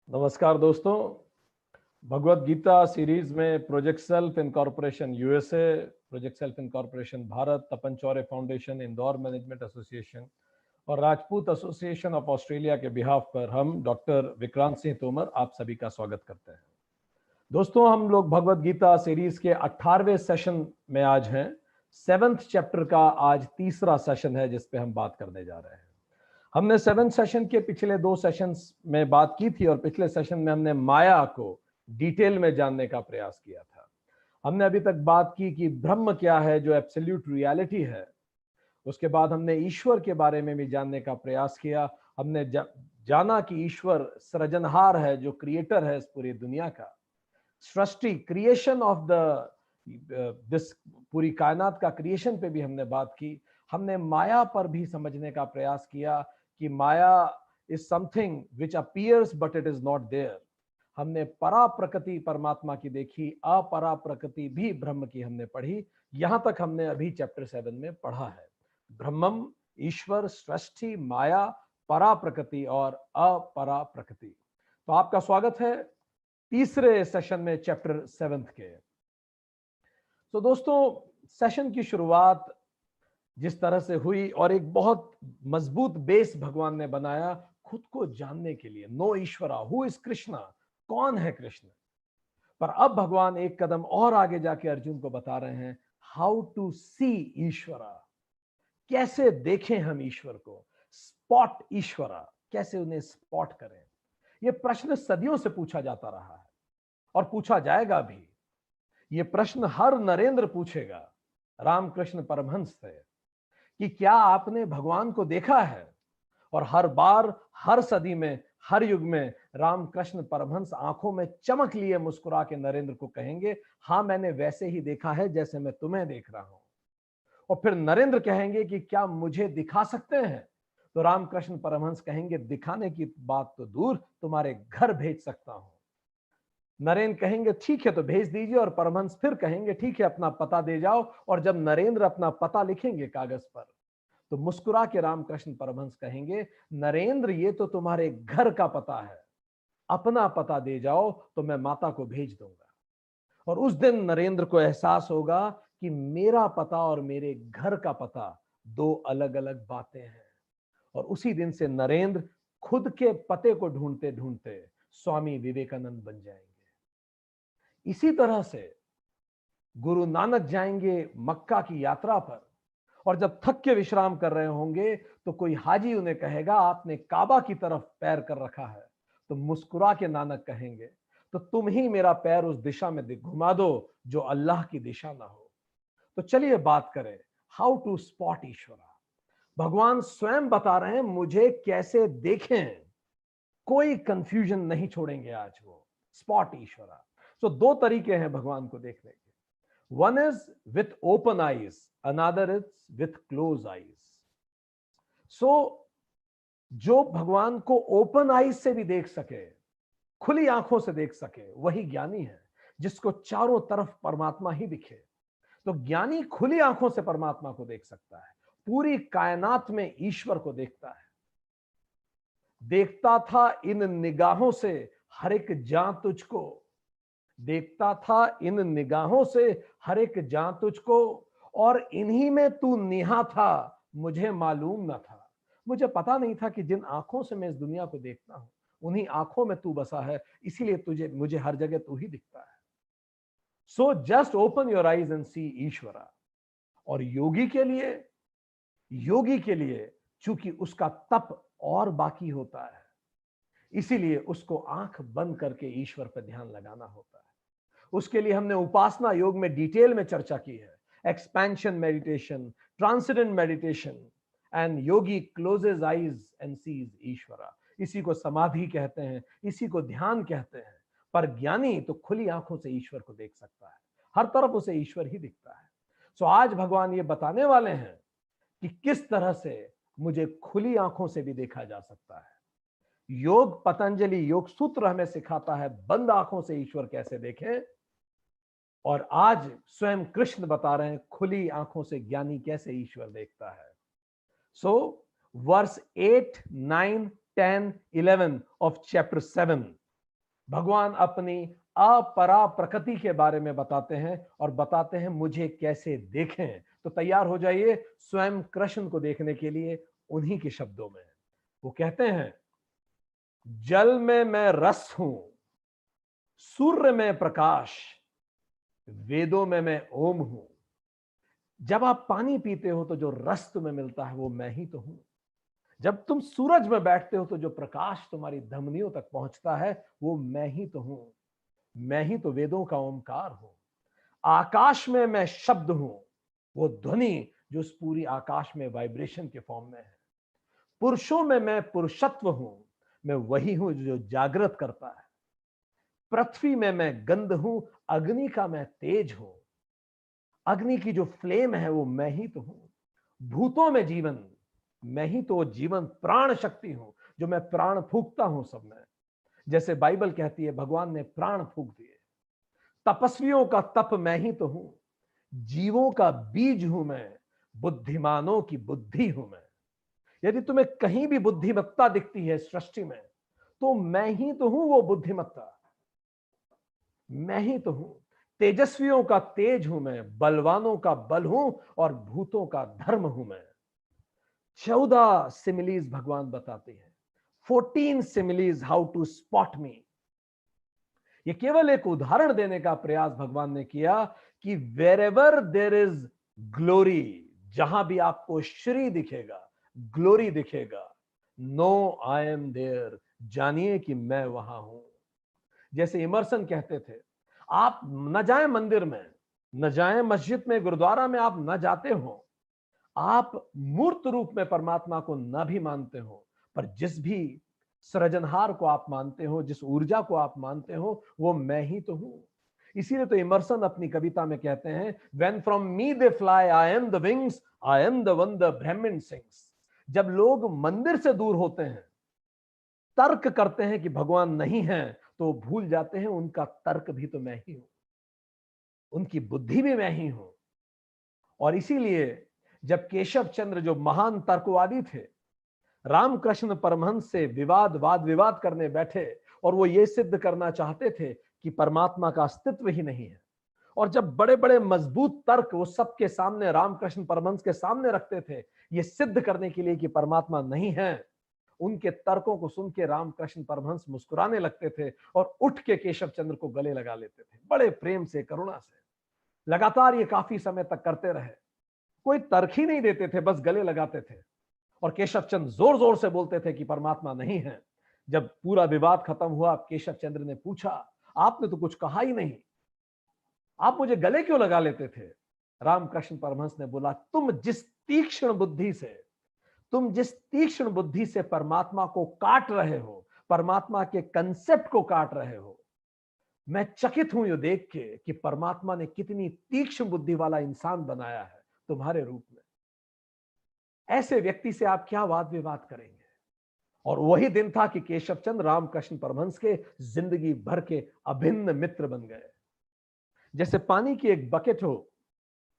नमस्कार दोस्तों। भगवत गीता सीरीज में Project Self Incorporation USA, Project Self Incorporation Bharat, Tapan Chaure Foundation, Indore Management Association और राजपूत एसोसिएशन ऑफ ऑस्ट्रेलिया के बिहाफ पर हम डॉक्टर विक्रांत सिंह तोमर आप सभी का स्वागत करते हैं। दोस्तों, हम लोग भगवत गीता सीरीज के 18वें सेशन में आज हैं। 7th चैप्टर का आज तीसरा सेशन है जिस पे हम बात करने जा रहे हैं। हमने 7 सेशन के पिछले 2 सेशंस में बात की थी और पिछले सेशन में हमने माया को डिटेल में जानने का प्रयास किया था। हमने अभी तक बात की कि ब्रह्म क्या है, जो एब्सोल्यूट रियलिटी है। उसके बाद हमने ईश्वर के बारे में भी जानने का प्रयास किया। हमने जाना कि ईश्वर सृजनहार है, जो क्रिएटर है इस पूरी दुनिया का, सृष्टि, क्रिएशन ऑफ द दिस पूरी कायनात का क्रिएशन पे भी हमने बात की। हमने माया पर भी समझने का प्रयास किया कि maya is something which appears but it is not there. हमने परा प्रकृति परमात्मा की देखी, अपरा प्रकृति भी ब्रह्म की हमने पढ़ी। यहां तक हमने अभी चैप्टर 7 में पढ़ा है। ब्रह्मम, ईश्वर, सृष्टि, माया, परा प्रकृति और अपरा प्रकृति। तो आपका स्वागत है तीसरे सेशन में चैप्टर 7 के। तो दोस्तों, सेशन की शुरुआत जिस तरह से हुई और एक बहुत मजबूत बेस भगवान ने बनाया खुद को जानने के लिए, नो ईश्वरा, हु इज कृष्णा, कौन है कृष्ण। पर अब भगवान एक कदम और आगे जाके अर्जुन को बता रहे हैं हाउ टू सी ईश्वरा, कैसे देखें हम ईश्वर को, स्पॉट ईश्वरा, कैसे उन्हें स्पॉट करें। यह प्रश्न सदियों से पूछा जाता रहा है और पूछा जाएगा भी। यह प्रश्न हर नरेंद्र पूछेगा रामकृष्ण परमहंस से कि क्या आपने भगवान को देखा है। और हर बार, हर सदी में, हर युग में रामकृष्ण परमहंस आंखों में चमक लिए मुस्कुरा के नरेंद्र को कहेंगे, हाँ मैंने वैसे ही देखा है जैसे मैं तुम्हें देख रहा हूं। और फिर नरेंद्र कहेंगे कि क्या मुझे दिखा सकते हैं। तो रामकृष्ण परमहंस कहेंगे, दिखाने की बात तो दूर, तुम्हारे घर भेज सकता हूं। नरेंद्र कहेंगे ठीक है तो भेज दीजिए, और परमहंस फिर कहेंगे ठीक है अपना पता दे जाओ। और जब नरेंद्र अपना पता लिखेंगे कागज पर, तो मुस्कुरा के रामकृष्ण परमहंस कहेंगे, नरेंद्र ये तो तुम्हारे घर का पता है, अपना पता दे जाओ तो मैं माता को भेज दूंगा। और उस दिन नरेंद्र को एहसास होगा कि मेरा पता और मेरे घर का पता दो अलग अलग बातें हैं। और उसी दिन से नरेंद्र खुद के पते को ढूंढते ढूंढते स्वामी विवेकानंद बन जाएंगे। इसी तरह से गुरु नानक जाएंगे मक्का की यात्रा पर, और जब थक के विश्राम कर रहे होंगे तो कोई हाजी उन्हें कहेगा, आपने काबा की तरफ पैर कर रखा है। तो मुस्कुरा के नानक कहेंगे, तो तुम ही मेरा पैर उस दिशा में घुमा दो जो अल्लाह की दिशा ना हो। तो चलिए बात करें हाउ टू स्पॉट ईश्वरा। भगवान स्वयं बता रहे हैं मुझे कैसे देखें, कोई कंफ्यूजन नहीं छोड़ेंगे आज वो। स्पॉट ईश्वरा। तो 2 तरीके हैं भगवान को देखने के। One is with open eyes, another is with closed eyes. So, जो भगवान को ओपन आईज से भी देख सके, खुली आंखों से देख सके, वही ज्ञानी है, जिसको चारों तरफ परमात्मा ही दिखे। तो ज्ञानी खुली आंखों से परमात्मा को देख सकता है, पूरी कायनात में ईश्वर को देखता है। देखता था इन निगाहों से हर एक जान तुझको, देखता था इन निगाहों से हर एक जान तुझको, और इन्हीं में तू निहा था, मुझे मालूम न था। मुझे पता नहीं था कि जिन आंखों से मैं इस दुनिया को देखता हूं, उन्हीं आंखों में तू बसा है, इसीलिए तुझे मुझे हर जगह तू ही दिखता है। So just open your eyes and see Ishwara. और योगी के लिए चूंकि उसका तप और बाकी होता है, इसीलिए उसको आंख बंद करके ईश्वर पर ध्यान लगाना होता है। उसके लिए हमने उपासना योग में डिटेल में चर्चा की है। Expansion meditation, transcendent meditation, and yogi closes eyes and sees Ishwara. इसी को समाधि कहते हैं, इसी को ध्यान कहते हैं। पर ज्ञानी तो खुली आंखों से ईश्वर को देख सकता है, हर तरफ उसे ईश्वर ही दिखता है। सो आज भगवान ये बताने वाले हैं कि किस तरह से मुझे खुली आंखों से भी देखा जा सकता है। योग पतंजलि योग सूत्र हमें सिखाता है बंद आंखों से ईश्वर कैसे देखें, और आज स्वयं कृष्ण बता रहे हैं खुली आंखों से ज्ञानी कैसे ईश्वर देखता है। सो वर्स 8, 9, 10, 11 ऑफ चैप्टर 7 भगवान अपनी अपरा प्रकृति के बारे में बताते हैं और बताते हैं मुझे कैसे देखें। तो तैयार हो जाइए स्वयं कृष्ण को देखने के लिए उन्हीं के शब्दों में। वो कहते हैं, जल में मैं रस हूं, सूर्य में प्रकाश, वेदों में मैं ओम हूं। जब आप पानी पीते हो तो जो रस तुम्हें मिलता है वो मैं ही तो हूं। जब तुम सूरज में बैठते हो तो जो प्रकाश तुम्हारी धमनियों तक पहुंचता है वो मैं ही तो हूं। मैं ही तो वेदों का ओमकार हूं। आकाश में मैं शब्द हूं, वो ध्वनि जो उस पूरी आकाश में वाइब्रेशन के फॉर्म में है। पुरुषों में मैं पुरुषत्व हूं, मैं वही हूं जो जागृत करता है। पृथ्वी में मैं गंध हूं, अग्नि का मैं तेज हूं। अग्नि की जो फ्लेम है वो मैं ही तो हूं। भूतों में जीवन, मैं ही तो जीवन प्राण शक्ति हूं, जो मैं प्राण फूंकता हूं सब में। जैसे बाइबल कहती है भगवान ने प्राण फूंक दिए। तपस्वियों का तप मैं ही तो हूं। जीवों का बीज हूं मैं, बुद्धिमानों की बुद्धि हूं मैं। यदि तुम्हें कहीं भी बुद्धिमत्ता दिखती है सृष्टि में, तो मैं ही तो हूं वो बुद्धिमत्ता। मैं ही तो हूं। तेजस्वियों का तेज हूं मैं, बलवानों का बल हूं और भूतों का धर्म हूं मैं। 14 सिमिलीज भगवान बताते हैं। 14 सिमिलीज हाउ टू स्पॉट मी। ये केवल एक उदाहरण देने का प्रयास भगवान ने किया कि wherever there is glory, जहां भी आपको श्री दिखेगा, ग्लोरी दिखेगा, नो आई एम देयर, जानिए कि मैं वहां हूं। जैसे इमर्सन कहते थे, आप न जाएं मंदिर में, न जाएं मस्जिद में, गुरुद्वारा में आप न जाते हो, आप मूर्त रूप में परमात्मा को न भी मानते हो, पर जिस भी सृजनहार को आप मानते हो, जिस ऊर्जा को आप मानते हो, वो मैं ही तो हूं। इसीलिए तो इमर्सन अपनी कविता में कहते हैं, when from me they fly I am the wings, I am the one the ब्राह्मण सिंग्स। जब लोग मंदिर से दूर होते हैं, तर्क करते हैं कि भगवान नहीं है, तो भूल जाते हैं उनका तर्क भी तो मैं ही हूं, उनकी बुद्धि भी मैं ही हूं। और इसीलिए जब केशव चंद्र जो महान तर्कवादी थे, रामकृष्ण परमहंस से वाद विवाद करने बैठे और वो ये सिद्ध करना चाहते थे कि परमात्मा का अस्तित्व ही नहीं है, और जब बड़े बड़े मजबूत तर्क वो सबके सामने रामकृष्ण परमहंस के सामने रखते थे ये सिद्ध करने के लिए कि परमात्मा नहीं है, उनके तर्कों को सुन के रामकृष्ण परमहंस मुस्कुराने लगते थे और उठ के केशव चंद्र को गले लगा लेते थे, बड़े प्रेम से, करुणा से। लगातार ये काफी समय तक करते रहे, कोई तर्क ही नहीं देते थे, बस गले लगाते थे। और केशव चंद्र जोर जोर से बोलते थे कि परमात्मा नहीं है। जब पूरा विवाद खत्म हुआ, केशव चंद्र ने पूछा, आपने तो कुछ कहा ही नहीं, आप मुझे गले क्यों लगा लेते थे? रामकृष्ण परमहंस ने बोला, तुम जिस तीक्ष्ण बुद्धि से परमात्मा को काट रहे हो, परमात्मा के कंसेप्ट को काट रहे हो, मैं चकित हूं ये देख के कि परमात्मा ने कितनी तीक्ष्ण बुद्धि वाला इंसान बनाया है तुम्हारे रूप में। ऐसे व्यक्ति से आप क्या वाद विवाद करेंगे? और वही दिन था कि केशव चंद्र रामकृष्ण परमहंस के जिंदगी भर के अभिन्न मित्र बन गए। जैसे पानी की एक बकेट हो,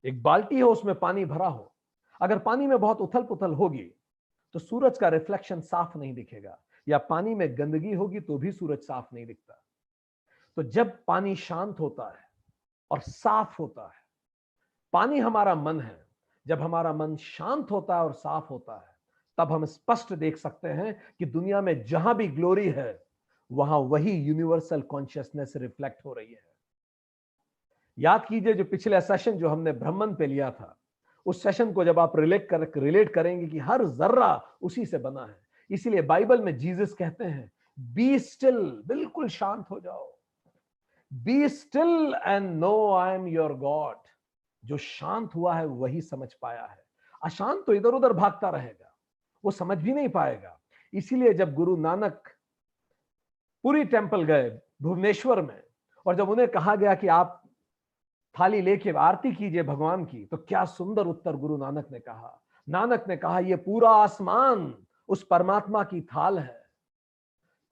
एक बाल्टी हो, उसमें पानी भरा हो, अगर पानी में बहुत उथल पुथल होगी तो सूरज का रिफ्लेक्शन साफ नहीं दिखेगा, या पानी में गंदगी होगी तो भी सूरज साफ नहीं दिखता। तो जब पानी शांत होता है और साफ होता है, पानी हमारा मन है, जब हमारा मन शांत होता है और साफ होता है, तब हम स्पष्ट देख सकते हैं कि दुनिया में जहां भी ग्लोरी है वहां वही यूनिवर्सल कॉन्शियसनेस रिफ्लेक्ट हो रही है। याद कीजिए जो पिछले सेशन जो हमने ब्रह्मन पे लिया था, उस सेशन को जब आप रिलेट करेंगे कि हर जर्रा उसी से बना है। इसीलिए बाइबल में जीसस कहते हैं, बी स्टिल, बिल्कुल शांत हो जाओ, be still and know I am your God. जो शांत हुआ है वही समझ पाया है, अशांत तो इधर उधर भागता रहेगा, वो समझ भी नहीं पाएगा। इसीलिए जब गुरु नानक पुरी टेंपल गए भुवनेश्वर में, और जब उन्हें कहा गया कि आप थाली लेके आरती कीजिए भगवान की, तो क्या सुंदर उत्तर गुरु नानक ने कहा। नानक ने कहा, यह पूरा आसमान उस परमात्मा की थाल है,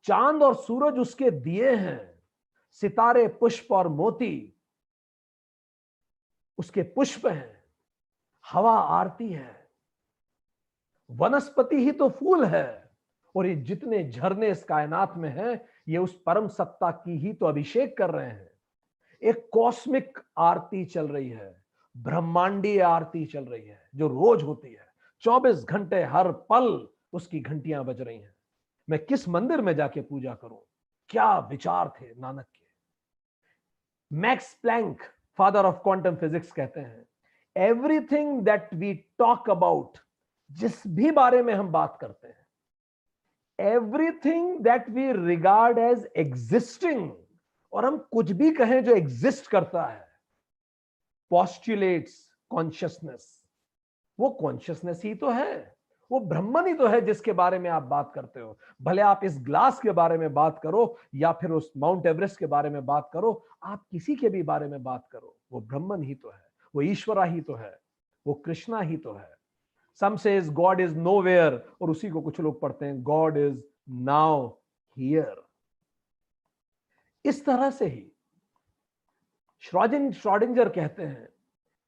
चांद और सूरज उसके दिए हैं, सितारे पुष्प और मोती उसके पुष्प हैं, हवा आरती है, वनस्पति ही तो फूल है, और ये जितने झरने इस कायनात में हैं, ये उस परम सत्ता की ही तो अभिषेक कर रहे हैं। एक कॉस्मिक आरती चल रही है, ब्रह्मांडीय आरती चल रही है, जो रोज होती है। 24 घंटे हर पल उसकी घंटियां बज रही हैं। मैं किस मंदिर में जाके पूजा करूं? क्या विचार थे नानक के। Max Planck, father of quantum physics, कहते हैं everything that we talk about, जिस भी बारे में हम बात करते हैं, everything that we regard as existing, और हम कुछ भी कहें जो एग्जिस्ट करता है, पॉस्टुलेट्स कॉन्शियसनेस। वो कॉन्शियसनेस ही तो है, वो ब्रह्मन ही तो है जिसके बारे में आप बात करते हो। भले आप इस ग्लास के बारे में बात करो या फिर उस माउंट एवरेस्ट के बारे में बात करो, आप किसी के भी बारे में बात करो, वो ब्रह्मन ही तो है, वो ईश्वरा ही तो है, वो कृष्णा ही तो है। सम सेज गॉड इज नोवेयर, और उसी को कुछ लोग पढ़ते हैं गॉड इज नाउ हियर। इस तरह से ही श्रोडिंगर कहते हैं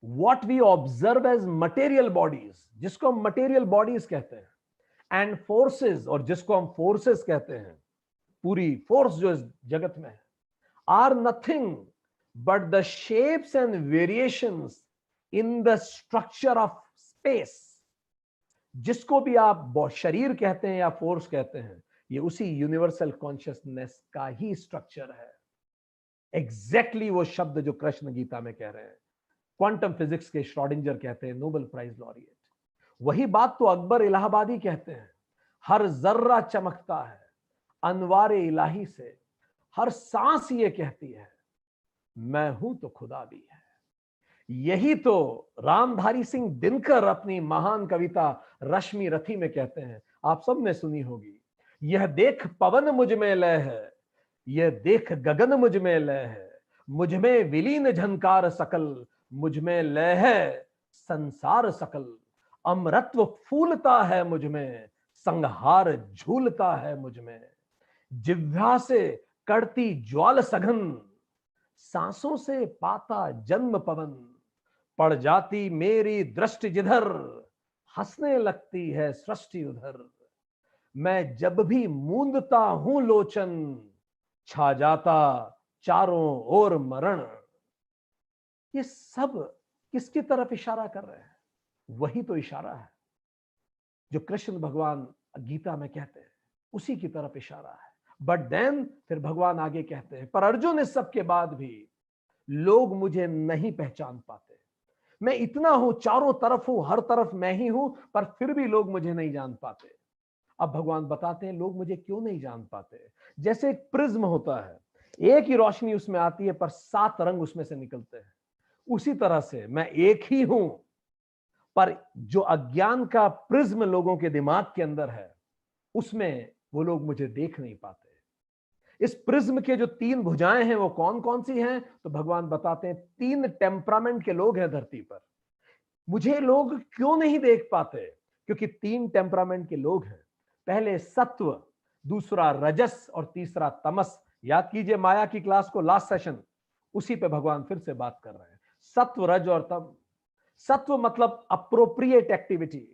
what we observe as material bodies, जिसको हम material bodies कहते हैं, and forces, और जिसको हम forces कहते हैं, पूरी force जो इस जगत में है, are nothing but the shapes and variations in the structure of space। जिसको भी आप शरीर कहते हैं या फोर्स कहते हैं, ये उसी यूनिवर्सल कॉन्शियसनेस का ही स्ट्रक्चर है। एग्जैक्टली वो शब्द जो कृष्ण गीता में कह रहे हैं, क्वांटम फिजिक्स के श्रोडिंगर कहते हैं नोबेल प्राइज लॉरिएट। वही बात तो अकबर इलाहाबादी कहते हैं, हर जर्रा चमकता है अनवारे इलाही से, हर सांस ये कहती है मैं हूं तो खुदा भी है। यही तो रामधारी सिंह दिनकर अपनी महान कविता रश्मि रथी में कहते हैं, आप सबने सुनी होगी। यह देख पवन मुझ में लय है, यह देख गगन मुझ में लय है, मुझ में विलीन झनकार सकल, मुझ में लय है संसार सकल। अमरत्व फूलता है मुझ में, संहार झूलता है मुझ में। जिह्वा से कड़ती ज्वाल सघन, सांसों से पाता जन्म पवन। पड़ जाती मेरी दृष्टि जिधर, हंसने लगती है सृष्टि उधर। मैं जब भी मूंदता हूं लोचन, छा जाता चारों ओर मरण। ये सब किसकी तरफ इशारा कर रहे हैं? वही तो इशारा है जो कृष्ण भगवान गीता में कहते हैं, उसी की तरफ इशारा है। बट देन फिर भगवान आगे कहते हैं, पर अर्जुन इस सब के बाद भी लोग मुझे नहीं पहचान पाते। मैं इतना हूं, चारों तरफ हूं, हर तरफ मैं ही हूं, पर फिर भी लोग मुझे नहीं जान पाते। अब भगवान बताते हैं लोग मुझे क्यों नहीं जान पाते। जैसे एक प्रिज्म होता है, एक ही रोशनी उसमें आती है पर 7 रंग उसमें से निकलते हैं, उसी तरह से मैं एक ही हूं, पर जो अज्ञान का प्रिज्म लोगों के दिमाग के अंदर है, उसमें वो लोग मुझे देख नहीं पाते। इस प्रिज्म के जो 3 भुजाएं हैं वो कौन कौन सी हैं? तो भगवान बताते हैं 3 टेम्परामेंट के लोग हैं धरती पर। मुझे लोग क्यों नहीं देख पाते? क्योंकि 3 टेम्परामेंट के लोग हैं। पहले सत्व, दूसरा रजस और तीसरा तमस। याद कीजिए माया की क्लास को, लास्ट सेशन, उसी पे भगवान फिर से बात कर रहे हैं। सत्व, रज और तम। सत्व मतलब अप्रोप्रिएट एक्टिविटी,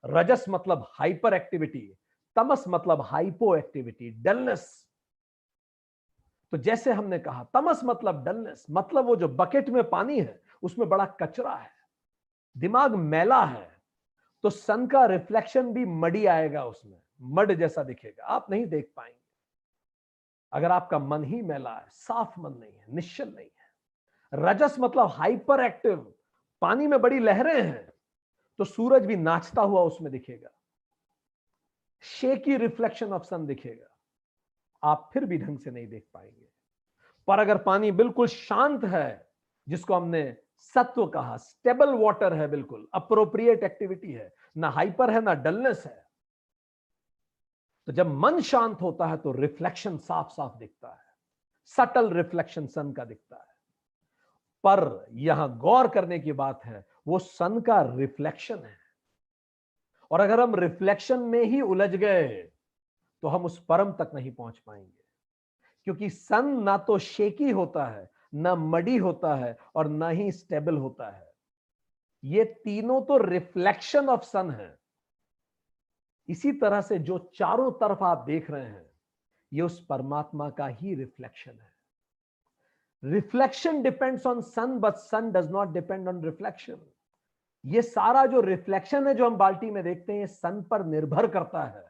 रजस मतलब हाइपर एक्टिविटी, तमस मतलब हाइपो एक्टिविटी, डलनेस। तो जैसे हमने कहा तमस मतलब डलनेस, मतलब वो जो बकेट में पानी है उसमें बड़ा कचरा है, दिमाग मैला है, तो सन का रिफ्लेक्शन भी मडी आएगा, उसमें मड जैसा दिखेगा, आप नहीं देख पाएंगे। अगर आपका मन ही मैला है, साफ मन नहीं है, निश्चल नहीं है। रजस मतलब हाइपर एक्टिव, पानी में बड़ी लहरें हैं, तो सूरज भी नाचता हुआ उसमें दिखेगा, शेकी रिफ्लेक्शन ऑफ सन दिखेगा, आप फिर भी ढंग से नहीं देख पाएंगे। पर अगर पानी बिल्कुल शांत है, जिसको हमने सत्व कहा, स्टेबल वाटर है, बिल्कुल अप्रोप्रिएट एक्टिविटी है, ना हाइपर है ना डलनेस है, तो जब मन शांत होता है तो रिफ्लेक्शन साफ साफ दिखता है, सटल रिफ्लेक्शन सन का दिखता है। पर यहां गौर करने की बात है, वो सन का रिफ्लेक्शन है, और अगर हम रिफ्लेक्शन में ही उलझ गए तो हम उस परम तक नहीं पहुंच पाएंगे। क्योंकि सन ना तो शेकी होता है, ना मडी होता है, और ना ही स्टेबल होता है। ये तीनों तो रिफ्लेक्शन ऑफ सन है। इसी तरह से जो चारों तरफ आप देख रहे हैं, ये उस परमात्मा का ही रिफ्लेक्शन है। Reflection depends on sun, but sun does not depend on reflection. ये सारा जो रिफ्लेक्शन है जो हम बाल्टी में देखते हैं, ये सन पर निर्भर करता है,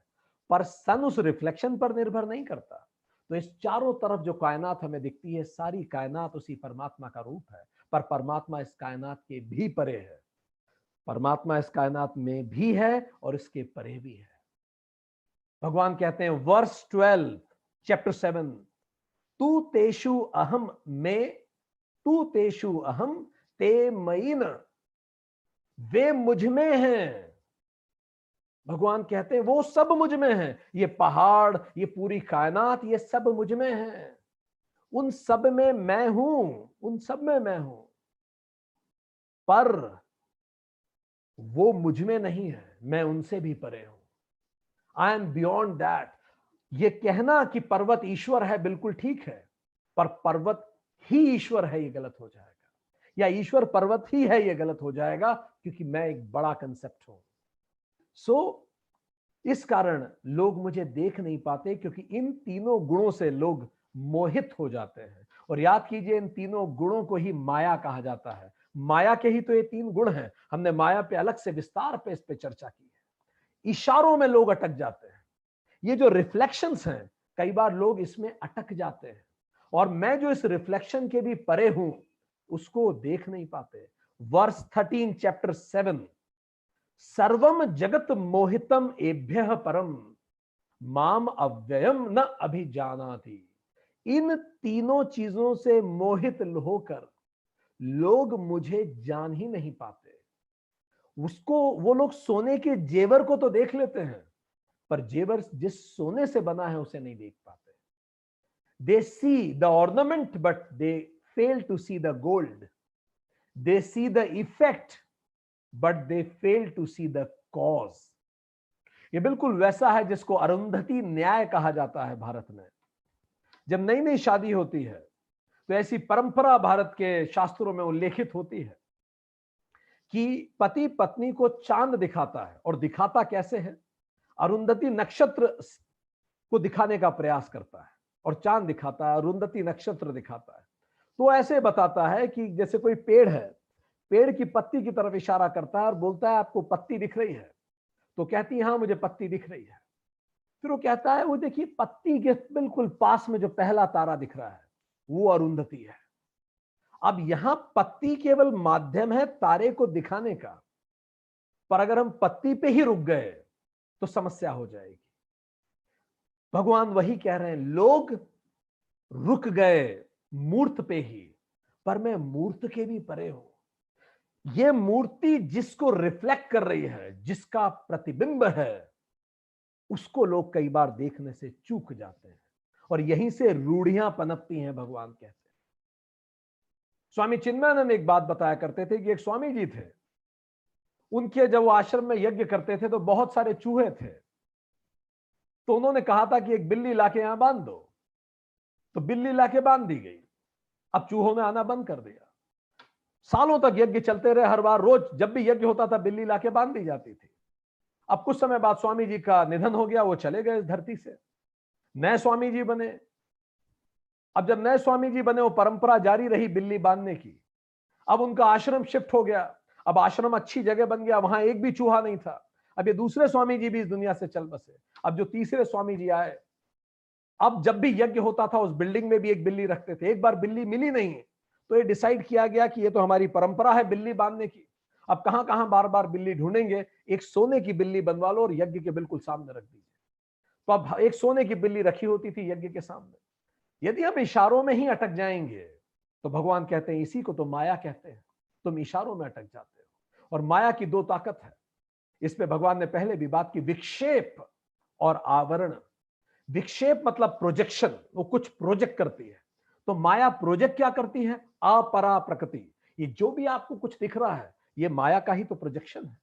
पर सन उस रिफ्लेक्शन पर निर्भर नहीं करता। तो इस चारों तरफ जो कायनात हमें दिखती है, सारी कायनात उसी परमात्मा का रूप है, पर परमात्मा इस कायनात के भी परे है। परमात्मा इस कायनात में भी है और इसके परे भी है। भगवान कहते हैं वर्स 12 चैप्टर 7, तू तेषु अहम में, तू तेषु अहम ते मयि न, वे मुझ में हैं। भगवान कहते हैं वो सब मुझ में हैं। ये पहाड़, ये पूरी कायनात, ये सब मुझ में है। उन सब में मैं हूं, उन सब में मैं हूं, पर वो मुझ में नहीं है, मैं उनसे भी परे हूं। I am beyond that. ये कहना कि पर्वत ईश्वर है बिल्कुल ठीक है, पर पर्वत ही ईश्वर है ये गलत हो जाएगा, या ईश्वर पर्वत ही है ये गलत हो जाएगा, क्योंकि मैं एक बड़ा कंसेप्ट हूं। सो इस कारण लोग मुझे देख नहीं पाते, क्योंकि इन तीनों गुणों से लोग मोहित हो जाते हैं। और याद कीजिए, इन तीनों गुणों को ही माया कहा जाता है। माया के ही तो ये तीन गुण हैं। हमने माया पे अलग से विस्तार पे इस पे चर्चा की है। इशारों में लोग अटक जाते हैं। ये जो रिफ्लेक्शंस हैं, कई बार लोग इसमें अटक जाते हैं, और मैं जो इस रिफ्लेक्शन के भी परे हूं उसको देख नहीं पाते। वर्स 13 चैप्टर 7, सर्वम जगत मोहितम एभ्यः परम माम अव्ययम न अभिजानाति। इन तीनों चीजों से मोहित होकर लोग मुझे जान ही नहीं पाते। उसको, वो लोग सोने के जेवर को तो देख लेते हैं, पर जेवर जिस सोने से बना है उसे नहीं देख पाते। They see the ornament but they fail to see the gold. They see the effect but they fail to see the cause. ये बिल्कुल वैसा है जिसको अरुंधति न्याय कहा जाता है भारत में। जब नई नई शादी होती है तो ऐसी परंपरा भारत के शास्त्रों में उल्लेखित होती है कि पति पत्नी को चांद दिखाता है, और दिखाता कैसे है? अरुंधति नक्षत्र को दिखाने का प्रयास करता है, और चांद दिखाता है, अरुंधति नक्षत्र दिखाता है। तो ऐसे बताता है कि जैसे कोई पेड़ है, पेड़ की पत्ती की तरफ इशारा करता है और बोलता है आपको पत्ती दिख रही है? तो कहती है हाँ मुझे पत्ती दिख रही है। फिर वो कहता है वो देखिए पत्ती के बिल्कुल पास में जो पहला तारा दिख रहा है वो अरुंधति है। अब यहां पत्ती केवल माध्यम है तारे को दिखाने का, पर अगर हम पत्ती पे ही रुक गए तो समस्या हो जाएगी। भगवान वही कह रहे हैं, लोग रुक गए मूर्त पे ही, पर मैं मूर्त के भी परे हूं। ये मूर्ति जिसको रिफ्लेक्ट कर रही है, जिसका प्रतिबिंब है, उसको लोग कई बार देखने से चूक जाते हैं, और यहीं से रूढ़ियां पनपती हैं। भगवान कहते हैं, स्वामी चिन्मयानंद एक बात बताया करते थे कि एक स्वामी जी थे, उनके जब वो आश्रम में यज्ञ करते थे तो बहुत सारे चूहे थे। तो उन्होंने कहा था कि एक बिल्ली लाके यहां बांध दो, तो बिल्ली लाके बांध दी गई। अब चूहों ने आना बंद कर दिया। सालों तक यज्ञ चलते रहे, हर बार रोज जब भी यज्ञ होता था बिल्ली लाके बांध दी जाती थी। अब कुछ समय बाद स्वामी जी का निधन हो गया, वो चले गए इस धरती से, नए स्वामी जी बने। अब जब नए स्वामी जी बने, वो परंपरा जारी रही बिल्ली बांधने की। अब उनका आश्रम शिफ्ट हो गया, अब आश्रम अच्छी जगह बन गया, वहां एक भी चूहा नहीं था। अब ये दूसरे स्वामी जी भी इस दुनिया से चल बसे। अब जो तीसरे स्वामी जी आए, अब जब भी यज्ञ होता था उस बिल्डिंग में भी एक बिल्ली रखते थे। एक बार बिल्ली मिली नहीं, तो ये डिसाइड किया गया कि ये तो हमारी परंपरा है बिल्ली बांधने की, अब कहां कहां बार बार बिल्ली ढूंढेंगे, एक सोने की बिल्ली बनवा लो और यज्ञ के बिल्कुल सामने रख दीजिए। तो अब एक सोने की बिल्ली रखी होती थी यज्ञ के सामने। यदि हम इशारों में ही अटक जाएंगे तो भगवान कहते हैं इसी को तो माया कहते हैं, तुम इशारों में अटक जाते हो। और माया की दो ताकत है, इस पे भगवान ने पहले भी बात की, विक्षेप और आवरण। विक्षेप मतलब प्रोजेक्शन, वो कुछ प्रोजेक्ट करती है। तो माया प्रोजेक्ट क्या करती है? अपरा प्रकृति। ये जो भी आपको कुछ दिख रहा है ये माया का ही तो प्रोजेक्शन है,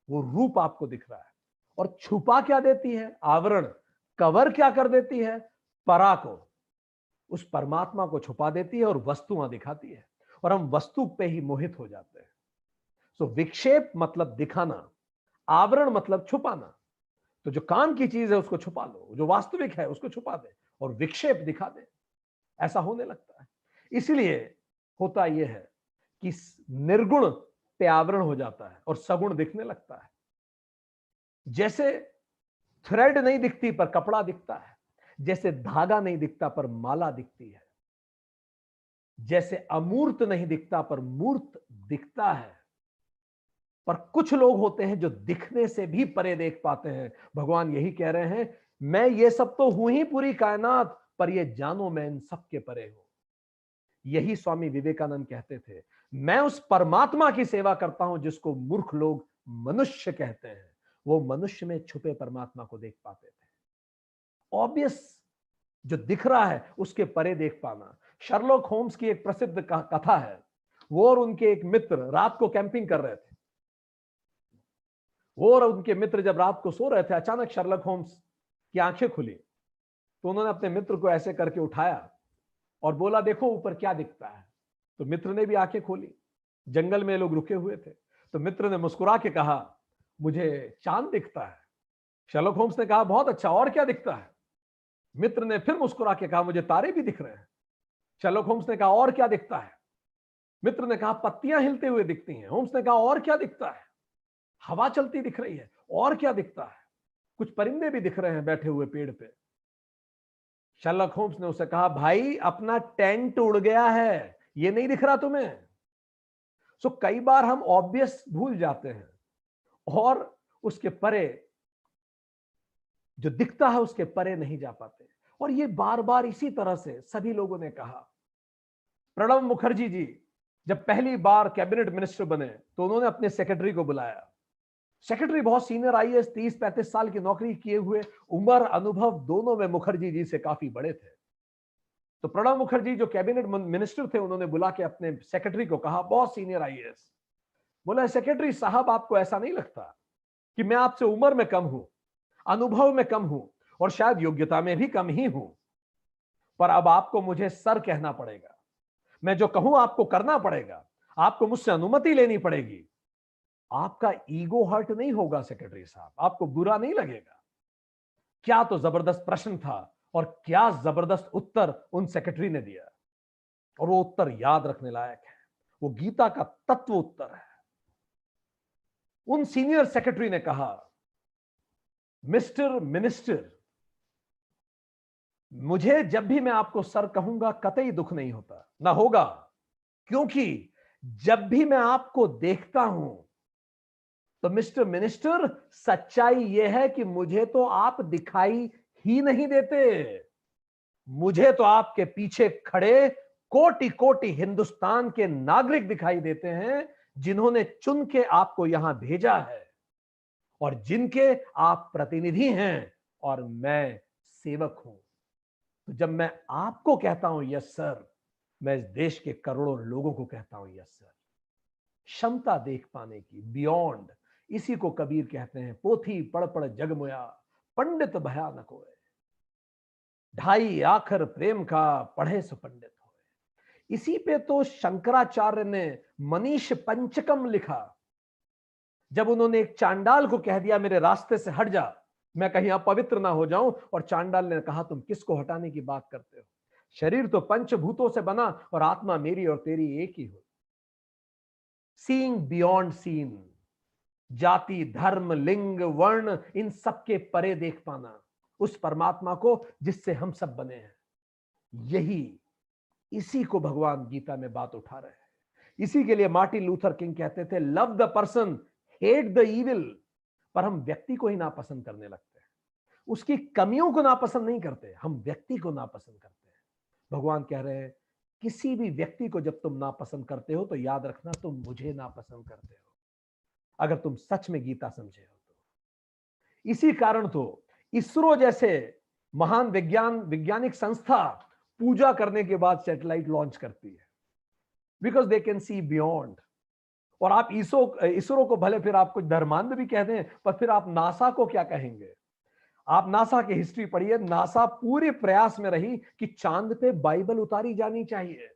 वो रूप आपको दिख रहा है। और छुपा क्या देती है? आवरण। कवर क्या कर देती है? परा को, उस परमात्मा को छुपा देती है और वस्तुएं दिखाती है, और हम वस्तु पे ही मोहित हो जाते हैं। सो विक्षेप मतलब दिखाना, आवरण मतलब छुपाना। तो जो काम की चीज है उसको छुपा लो, जो वास्तविक है उसको छुपा दे और विक्षेप दिखा दे। ऐसा होने लगता है। इसलिए होता यह है कि निर्गुण पे आवरण हो जाता है और सगुण दिखने लगता है। जैसे थ्रेड नहीं दिखती पर कपड़ा दिखता है, जैसे धागा नहीं दिखता पर माला दिखती है, जैसे अमूर्त नहीं दिखता पर मूर्त दिखता है। पर कुछ लोग होते हैं जो दिखने से भी परे देख पाते हैं। भगवान यही कह रहे हैं, मैं ये सब तो हूं ही पूरी कायनात, पर ये जानो मैं इन सब के परे हूं। यही स्वामी विवेकानंद कहते थे, मैं उस परमात्मा की सेवा करता हूं जिसको मूर्ख लोग मनुष्य कहते हैं। वो मनुष्य में छुपे परमात्मा को देख पाते थे। ऑब्वियस जो दिख रहा है उसके परे देख पाना। शर्लॉक होम्स की एक प्रसिद्ध कथा है। वो और उनके एक मित्र रात को कैंपिंग कर रहे थे। वो और उनके मित्र जब रात को सो रहे थे, अचानक शर्लॉक होम्स की आंखें खुली। तो उन्होंने अपने मित्र को ऐसे करके उठाया और बोला, देखो ऊपर क्या दिखता है। तो मित्र ने भी आंखें खोली। जंगल में लोग रुके हुए थे। तो मित्र ने मुस्कुरा के कहा, मुझे चांद दिखता है। शर्लॉक होम्स ने कहा, बहुत अच्छा, और क्या दिखता है? मित्र ने फिर मुस्कुरा के कहा, मुझे तारे भी दिख रहे हैं। शर्लॉक होम्स ने कहा, और क्या दिखता है? मित्र ने कहा, पत्तियां हिलते हुए दिखती हैं। होम्स ने कहा, और क्या दिखता है? हवा चलती दिख रही है। और क्या दिखता है? कुछ परिंदे भी दिख रहे हैं बैठे हुए पेड़ पे। शर्लॉक होम्स ने उसे कहा, भाई अपना टेंट उड़ गया है, ये नहीं दिख रहा तुम्हें? सो कई बार हम ऑब्वियस भूल जाते हैं और उसके परे जो दिखता है उसके परे नहीं जा पाते। और ये बार बार इसी तरह से सभी लोगों ने कहा। प्रणब मुखर्जी जी जब पहली बार कैबिनेट मिनिस्टर बने तो उन्होंने अपने सेक्रेटरी को बुलाया। सेक्रेटरी बहुत सीनियर आईएएस, 30-35 साल की नौकरी किए हुए, उम्र अनुभव दोनों में मुखर्जी जी से काफी बड़े थे। तो प्रणब मुखर्जी जो कैबिनेट मिनिस्टर थे, उन्होंने बुला के अपने सेक्रेटरी को कहा, बहुत सीनियर आईएएस, बोला, सेक्रेटरी साहब आपको ऐसा नहीं लगता कि मैं आपसे उम्र में कम हूं, अनुभव में कम हूं और शायद योग्यता में भी कम ही हूं, पर अब आपको मुझे सर कहना पड़ेगा। मैं जो कहूं आपको करना पड़ेगा। आपको मुझसे अनुमति लेनी पड़ेगी। आपका ईगो हर्ट नहीं होगा सेक्रेटरी साहब, आपको बुरा नहीं लगेगा? क्या तो जबरदस्त प्रश्न था और क्या जबरदस्त उत्तर उन सेक्रेटरी ने दिया। और वो उत्तर याद रखने लायक है। वो गीता का तत्व उत्तर है। उन सीनियर सेक्रेटरी ने कहा, मिस्टर मिनिस्टर, मुझे जब भी मैं आपको सर कहूंगा कतई दुख नहीं होता, ना होगा, क्योंकि जब भी मैं आपको देखता हूं तो मिस्टर मिनिस्टर, सच्चाई यह है कि मुझे तो आप दिखाई ही नहीं देते। मुझे तो आपके पीछे खड़े कोटि कोटि हिंदुस्तान के नागरिक दिखाई देते हैं, जिन्होंने चुन के आपको यहां भेजा है और जिनके आप प्रतिनिधि हैं और मैं सेवक हूं। तो जब मैं आपको कहता हूं यस सर, मैं इस देश के करोड़ों लोगों को कहता हूं यस सर। क्षमता देख पाने की, बियॉन्ड, इसी को कबीर कहते हैं, पोथी पढ़ पढ़ जगमुया, पंडित भया न कोय, ढाई आखर प्रेम का पढ़े सो पंडित होए। इसी पे तो शंकराचार्य ने मनीष पंचकम लिखा। जब उन्होंने एक चांडाल को कह दिया, मेरे रास्ते से हट जा, मैं कहीं अपवित्र ना हो जाऊं, और चांडाल ने कहा, तुम किसको हटाने की बात करते हो? शरीर तो पंचभूतों से बना और आत्मा मेरी और तेरी एक ही हो। सीइंग बियॉन्ड सीन, जाति धर्म लिंग वर्ण इन सब के परे देख पाना उस परमात्मा को जिससे हम सब बने हैं। यही, इसी को भगवान गीता में बात उठा रहे हैं। इसी के लिए मार्टिन लूथर किंग कहते थे, love the person, hate the evil. पर हम व्यक्ति को ही नापसंद करने लगते हैं, उसकी कमियों को नापसंद नहीं करते, हम व्यक्ति को नापसंद करते हैं। भगवान कह रहे हैं, किसी भी व्यक्ति को जब तुम नापसंद करते हो तो याद रखना तुम मुझे नापसंद करते हो, अगर तुम सच में गीता समझे हो तो। इसी कारण तो इसरो जैसे महान वैज्ञानिक संस्था पूजा करने के बाद सैटेलाइट लॉन्च करती है, because they can see beyond. और आप इसरो को भले फिर आप कुछ धर्मांध भी कह दें, पर फिर आप नासा को क्या कहेंगे? आप नासा की हिस्ट्री पढ़िए। नासा पूरे प्रयास में रही कि चांद पे बाइबल उतारी जानी चाहिए,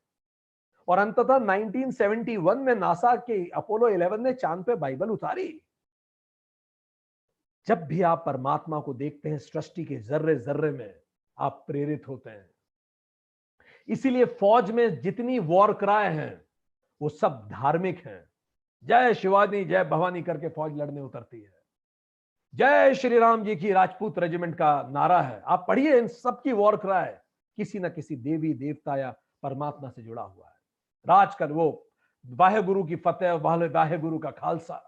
और अंततः 1971 में नासा के अपोलो 11 ने चांद पे बाइबल उतारी। जब भी आप परमात्मा को देखते हैं सृष्टि के जर्रे जर्रे में, आप प्रेरित होते हैं। इसीलिए फौज में जितनी वॉर क्राई हैं वो सब धार्मिक हैं। जय शिवाजी जय भवानी करके फौज लड़ने उतरती है। जय श्री राम जी की राजपूत रेजिमेंट का नारा है। आप पढ़िए, इन सबकी वॉर क्राई किसी ना किसी देवी देवता या परमात्मा से जुड़ा हुआ है। राजकर वो वाहे गुरु की फतेह, वाहे गुरु का खालसा।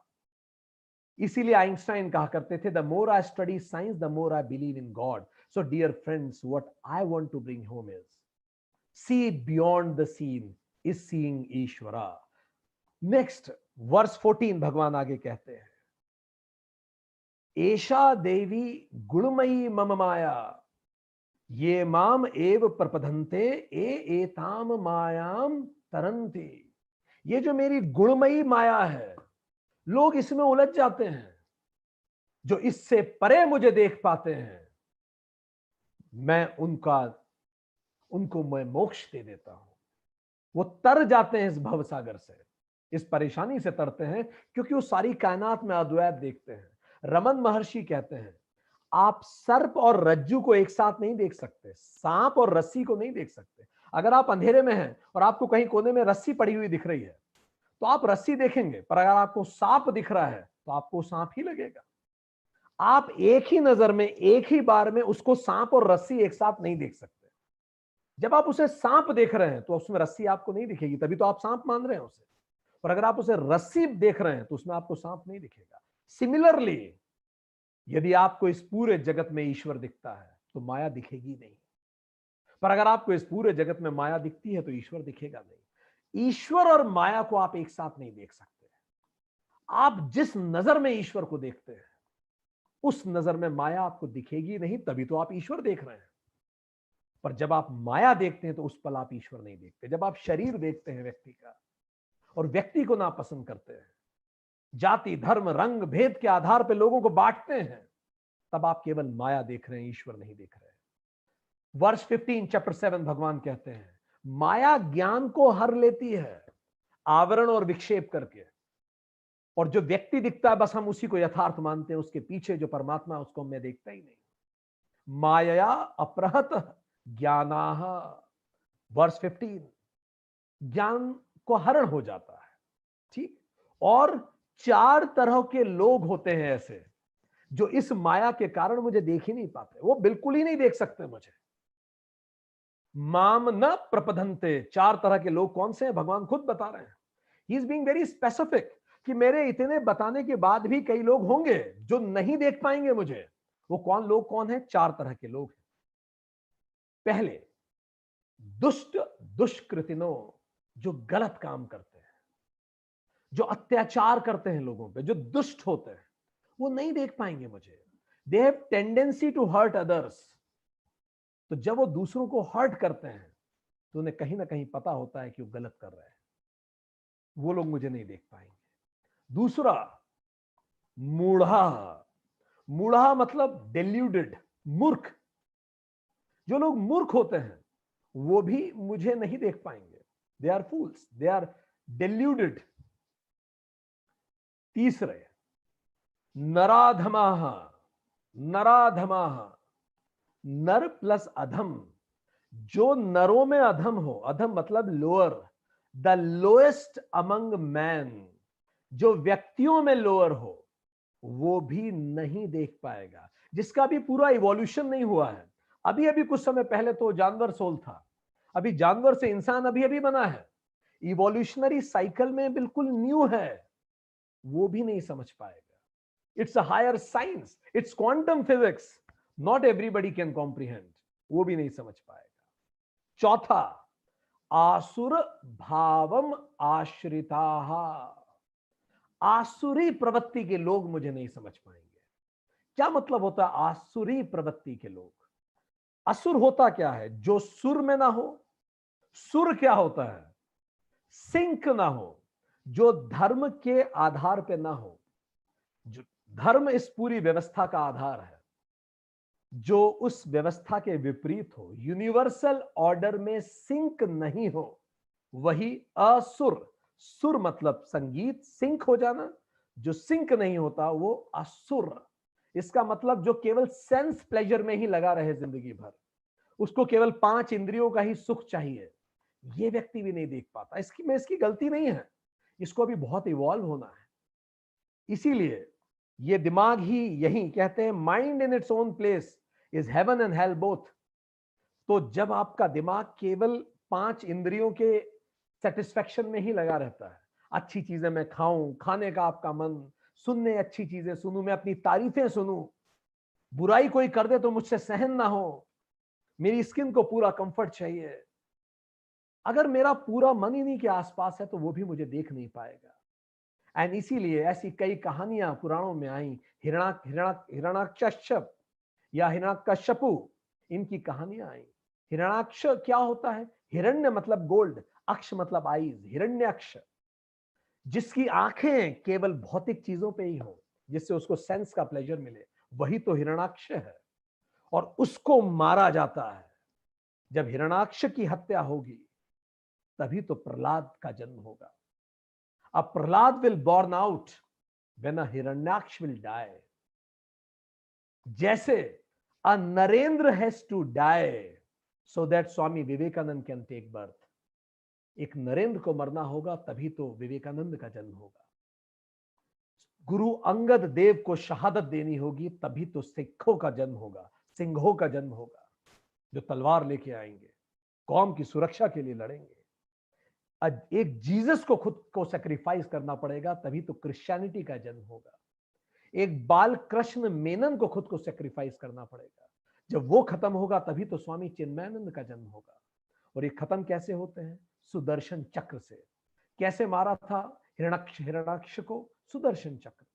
इसीलिए आइंस्टाइन कहा करते थे, the more I study science the more I believe in God. So dear friends, what I want to bring home is see beyond the scene is seeing Ishwara. Next verse 14 भगवान आगे कहते हैं, एषा देवी गुणमयी मम माया ये माम एव प्रपदन्ते एताम मायाम तरन्ति। ये जो मेरी गुणमयी माया है, लोग इसमें उलझ जाते हैं। जो इससे परे मुझे देख पाते हैं, मैं उनको मैं मोक्ष दे देता हूं। वो तर जाते हैं इस भवसागर से, इस परेशानी से तरते हैं, क्योंकि वो सारी कायनात में अद्वैत देखते हैं। रमन महर्षि कहते हैं, आप सर्प और रज्जू को एक साथ नहीं देख सकते, सांप और रस्सी को नहीं देख सकते। अगर आप अंधेरे में हैं और आपको कहीं कोने में रस्सी पड़ी हुई दिख रही है, तो आप रस्सी देखेंगे, पर अगर आपको सांप दिख रहा है तो आपको सांप ही लगेगा। आप एक ही नजर में, एक ही बार में उसको सांप और रस्सी एक साथ नहीं देख सकते। जब आप उसे सांप देख रहे हैं तो उसमें रस्सी आपको नहीं दिखेगी, तभी तो आप सांप मान रहे हैं उसे। और अगर आप उसे रस्सी देख रहे हैं तो उसमें आपको सांप नहीं दिखेगा। सिमिलरली, यदि आपको इस पूरे जगत में ईश्वर दिखता है तो माया दिखेगी नहीं, पर अगर आपको इस पूरे जगत में माया दिखती है तो ईश्वर दिखेगा नहीं। ईश्वर और माया को आप एक साथ नहीं देख सकते। आप जिस नजर में ईश्वर को देखते हैं, उस नजर में माया आपको दिखेगी नहीं, तभी तो आप ईश्वर देख रहे हैं। पर जब आप माया देखते हैं तो उस पल आप ईश्वर नहीं देखते। जब आप शरीर देखते हैं व्यक्ति का और व्यक्ति को नापसंद करते हैं, जाति धर्म रंग भेद के आधार पर लोगों को बांटते हैं, तब आप केवल माया देख रहे हैं, ईश्वर नहीं देख रहे हैं। वर्ष 15 चैप्टर 7 भगवान कहते हैं, माया ज्ञान को हर लेती है आवरण और विक्षेप करके, और जो व्यक्ति दिखता है बस हम उसी को यथार्थ मानते हैं, उसके पीछे जो परमात्मा है उसको मैं देखता ही नहीं। माया अपरहत ज्ञानाह, वर्ष 15, ज्ञान को हरण हो जाता है। ठीक। और 4 तरह के लोग होते हैं ऐसे, जो इस माया के कारण मुझे देख ही नहीं पाते, वो बिल्कुल ही नहीं देख सकते मुझे। माम न प्रपधन्ते, 4 तरह के लोग कौन से हैं भगवान खुद बता रहे हैं। He is being very specific कि मेरे इतने बताने के बाद भी कई लोग होंगे जो नहीं देख पाएंगे मुझे। वो कौन है? 4 तरह के लोग हैं। पहले, दुष्ट दुष्कृतिनो, जो गलत काम करते हैं, जो अत्याचार करते हैं लोगों पे, जो दुष्ट होते हैं, वो नहीं देख पाएंगे मुझे। They have tendency to hurt others. तो जब वो दूसरों को हर्ट करते हैं तो उन्हें कहीं ना कहीं पता होता है कि वो गलत कर रहे हैं, वो लोग मुझे नहीं देख पाएंगे। दूसरा, मूढ़ा। मूढ़ा मतलब डेल्यूडेड, मूर्ख। जो लोग मूर्ख होते हैं वो भी मुझे नहीं देख पाएंगे। They are fools, they are deluded. तीसरे, नराधमाः। नराधमाः, नर प्लस अधम, जो नरों में अधम हो। अधम मतलब lower, the lowest among man, जो व्यक्तियों में लोअर हो, वो भी नहीं देख पाएगा। जिसका भी पूरा इवोल्यूशन नहीं हुआ है। अभी अभी कुछ समय पहले तो जानवर सोल था, अभी जानवर से इंसान अभी अभी बना है, इवोल्यूशनरी साइकिल में बिल्कुल न्यू है, वो भी नहीं समझ पाएगा। It's a higher science, it's quantum physics, not everybody can comprehend, वो भी नहीं समझ पाएगा। चौथा, आसुर भावम आश्रिताः। आसुरी प्रवृत्ति के लोग मुझे नहीं समझ पाएंगे। क्या मतलब होता है आसुरी प्रवृत्ति के लोग? असुर होता क्या है? जो सुर में ना हो। सुर क्या होता है? सिंक ना हो, जो धर्म के आधार पे ना हो। जो धर्म इस पूरी व्यवस्था का आधार है, जो उस व्यवस्था के विपरीत हो, यूनिवर्सल ऑर्डर में सिंक नहीं हो, वही असुर। सुर मतलब संगीत, सिंक हो जाना। जो सिंक नहीं होता वो असुर। इसका मतलब जो केवल सेंस प्लेजर में ही लगा रहे जिंदगी भर, उसको केवल 5 इंद्रियों का ही सुख चाहिए, ये व्यक्ति भी नहीं देख पाता। इसकी गलती नहीं है, इसको अभी बहुत इवॉल्व होना है। इसीलिए ये दिमाग ही, यही कहते हैं mind in its own place is heaven and hell both. तो जब आपका दिमाग केवल 5 इंद्रियों के सेटिस्फेक्शन में ही लगा रहता है, अच्छी चीजें मैं खाऊं, खाने का आपका मन, सुनने अच्छी चीजें सुनूं, मैं अपनी तारीफें सुनूं, बुराई कोई कर दे तो मुझसे सहन ना हो, मेरी स्किन को पूरा कंफर्ट चाहिए, अगर मेरा पूरा मन इन्हीं के आसपास है तो वो भी मुझे देख नहीं पाएगा। एंड इसीलिए ऐसी कई कहानियां पुराणों में आई, हिरण्याकश्यप या हिरण्यकश्यपु, इनकी कहानियां आई। हिरण्याक्ष क्या होता है? हिरण्य मतलब गोल्ड, अक्ष मतलब आईज, हिरण्याक्ष, जिसकी आंखें केवल भौतिक चीजों पे ही हो, जिससे उसको सेंस का प्लेजर मिले, वही तो हिरण्याक्ष है। और उसको मारा जाता है। जब हिरण्याक्ष की हत्या होगी तभी तो प्रहलाद का जन्म होगा। अब Prahlad will born out when a Hiranyaksha will die. जैसे a Narendra has to die so that Swami Vivekananda can take birth. एक नरेंद्र को मरना होगा तभी तो विवेकानंद का जन्म होगा। गुरु अंगद देव को शहादत देनी होगी तभी तो सिखों का जन्म होगा, सिंहों का जन्म होगा, जो तलवार लेके आएंगे, कौम की सुरक्षा के लिए लड़ेंगे। एक जीसस को खुद को सेक्रीफाइस करना पड़ेगा तभी तो क्रिश्चियनिटी का जन्म होगा। एक बाल कृष्ण मेनन को खुद को सेक्रीफाइस करना पड़ेगा, जब वो खत्म होगा तभी तो स्वामी चिन्मयानंद का जन्म होगा। और ये खत्म कैसे होते हैं? सुदर्शन चक्र से। कैसे मारा था हिरणाक्ष को? सुदर्शन चक्र।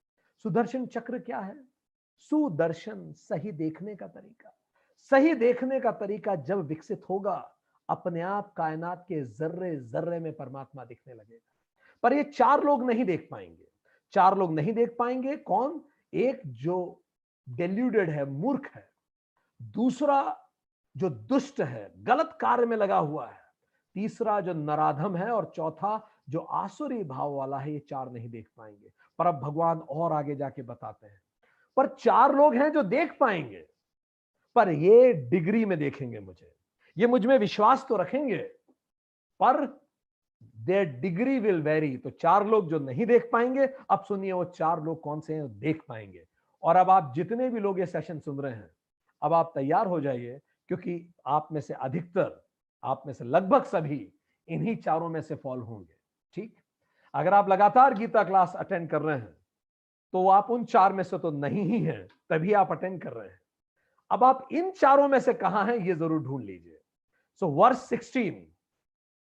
सुदर्शन चक्र क्या है? सुदर्शन, सही देखने का तरीका। सही देखने का तरीका जब विकसित होगा, अपने आप कायनात के जर्रे जर्रे में परमात्मा दिखने लगेगा। पर ये 4 लोग नहीं देख पाएंगे। 4 लोग नहीं देख पाएंगे। कौन? एक जो डेल्यूडेड है, मूर्ख है, दूसरा जो दुष्ट है, गलत कार्य में लगा हुआ है, तीसरा जो नराधम है, और चौथा जो आसुरी भाव वाला है। ये 4 नहीं देख पाएंगे। पर अब भगवान और आगे जाके बताते हैं, पर 4 लोग हैं जो देख पाएंगे, पर ये डिग्री में देखेंगे मुझे, ये मुझ में विश्वास तो रखेंगे, पर देयर डिग्री विल वेरी। तो 4 लोग जो नहीं देख पाएंगे, अब सुनिए वो 4 लोग कौन से हैं देख पाएंगे। और अब आप जितने भी लोग ये सेशन सुन रहे हैं, अब आप तैयार हो जाइए, क्योंकि आप में से अधिकतर, आप में से लगभग सभी इन्हीं 4 में से फॉल होंगे। ठीक? अगर आप लगातार गीता क्लास अटेंड कर रहे हैं तो आप उन 4 में से तो नहीं ही हैं, तभी आप अटेंड कर रहे हैं। अब आप इन 4 में से कहां हैं ये जरूर ढूंढ लीजिए। सो वर्स 16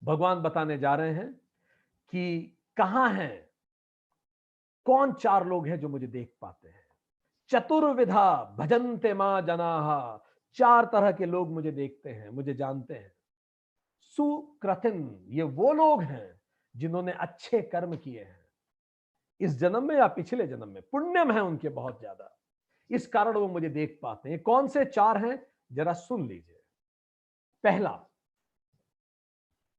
भगवान बताने जा रहे हैं कि कहां हैं, कौन 4 लोग हैं जो मुझे देख पाते हैं। चतुर्विधा भजन्ते मां जनाहा, 4 तरह के लोग मुझे देखते हैं, मुझे जानते हैं। सुकृतिन, ये वो लोग हैं जिन्होंने अच्छे कर्म किए हैं, इस जन्म में या पिछले जन्म में पुण्यम है उनके बहुत ज्यादा, इस कारण वो मुझे देख पाते हैं। कौन से 4 हैं जरा सुन लीजिए।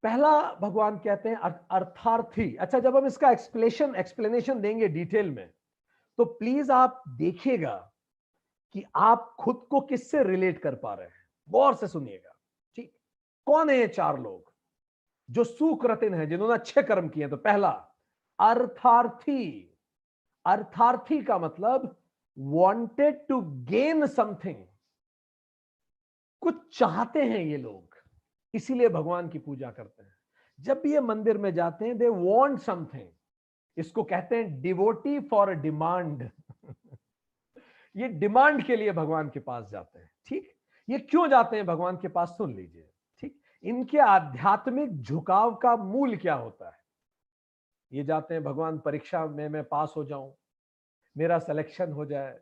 पहला भगवान कहते हैं अर्थार्थी। अच्छा, जब हम इसका एक्सप्लेनेशन देंगे डिटेल में, तो प्लीज आप देखिएगा कि आप खुद को किससे रिलेट कर पा रहे हैं, गौर से सुनिएगा। ठीक? कौन है ये 4 लोग जो सुकृतिन है, जिन्होंने अच्छे कर्म किए? तो पहला अर्थार्थी। अर्थार्थी का मतलब वांटेड टू गेन समथिंग, कुछ चाहते हैं ये लोग, इसीलिए भगवान की पूजा करते हैं। जब भी ये मंदिर में जाते हैं, दे वांट समथिंग। इसको कहते हैं डिवोटी फॉर डिमांड। ये डिमांड के लिए भगवान के पास जाते हैं। ठीक? ये क्यों जाते हैं भगवान के पास? सुन लीजिए। ठीक? इनके आध्यात्मिक झुकाव का मूल क्या होता है? ये जाते हैं, भगवान परीक्षा में मैं पास हो जाऊं, मेरा सिलेक्शन हो जाए,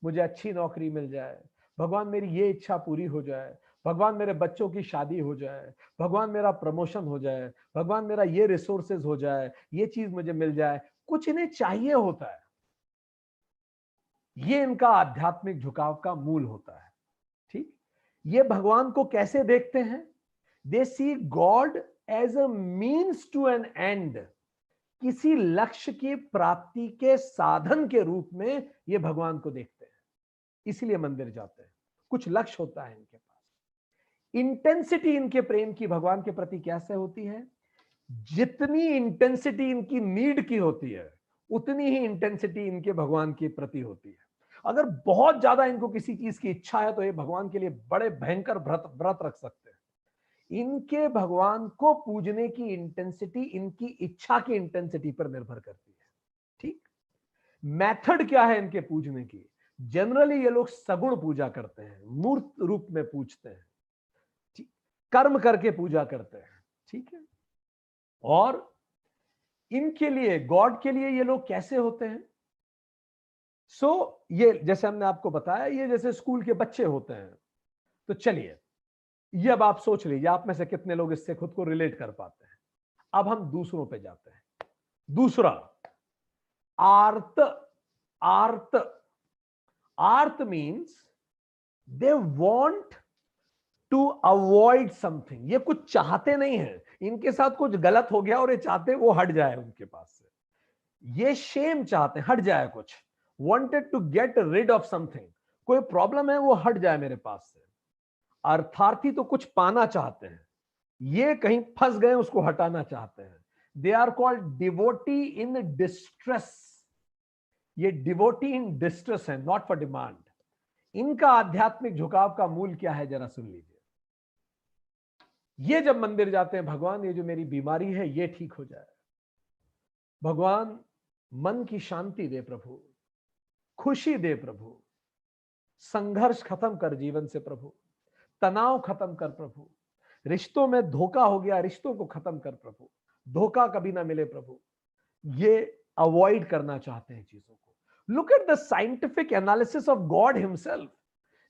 मुझे अच्छी नौकरी मिल जाए, भगवान मेरी ये इच्छा पूरी हो जाए, भगवान मेरे बच्चों की शादी हो जाए, भगवान मेरा प्रमोशन हो जाए, भगवान मेरा ये रिसोर्सेज हो जाए, ये चीज मुझे मिल जाए। कुछ इन्हें चाहिए होता है। ये इनका आध्यात्मिक झुकाव का मूल होता है। ठीक? ये भगवान को कैसे देखते हैं? They see God as a means to an end. किसी लक्ष्य की प्राप्ति के साधन के रूप में ये भगवान को देखते हैं। इसलिए मंदिर जाते हैं, कुछ लक्ष्य होता है इनके पास। इंटेंसिटी इनके प्रेम की भगवान के प्रति कैसे होती है? जितनी इंटेंसिटी इनकी नीड की होती है उतनी ही इंटेंसिटी इनके भगवान के प्रति होती है। अगर बहुत ज्यादा इनको किसी चीज की इच्छा है तो ये भगवान के लिए बड़े भयंकर व्रत रख सकते हैं। इनके भगवान को पूजने की इंटेंसिटी इनकी इच्छा की इंटेंसिटी पर निर्भर करती है। ठीक, मेथड क्या है इनके पूजने की? जनरली ये लोग सगुण पूजा करते हैं, मूर्त रूप में पूजते हैं, ठीक, कर्म करके पूजा करते हैं। ठीक है, और इनके लिए, गॉड के लिए ये लोग कैसे होते हैं? ये जैसे हमने आपको बताया, ये जैसे स्कूल के बच्चे होते हैं। तो चलिए, ये अब आप सोच लीजिए आप में से कितने लोग इससे खुद को रिलेट कर पाते हैं। अब हम दूसरों पे जाते हैं। दूसरा, आर्त। आर्त, आर्त means they want to avoid something. ये कुछ चाहते नहीं है, इनके साथ कुछ गलत हो गया और ये चाहते वो हट जाए उनके पास से। ये शेम चाहते हैं, हट जाए कुछ, wanted to get rid of something. कोई प्रॉब्लम है वो हट जाए मेरे पास से। अर्थार्थी तो कुछ पाना चाहते हैं, ये कहीं फंस गए उसको हटाना चाहते हैं। They are called devotee in distress. ये डिवोटी इन डिस्ट्रेस है, नॉट फॉर डिमांड। इनका आध्यात्मिक झुकाव का मूल क्या है जरा सुन लीजिए। ये जब मंदिर जाते हैं, भगवान ये जो मेरी बीमारी है ये ठीक हो जाए, भगवान मन की शांति दे प्रभु, खुशी दे प्रभु, संघर्ष खत्म कर जीवन से प्रभु, तनाव खत्म कर प्रभु, रिश्तों में धोखा हो गया रिश्तों को खत्म कर प्रभु, धोखा कभी ना मिले प्रभु। ये अवॉइड करना चाहते हैं चीजों को। Look at the scientific analysis of God himself.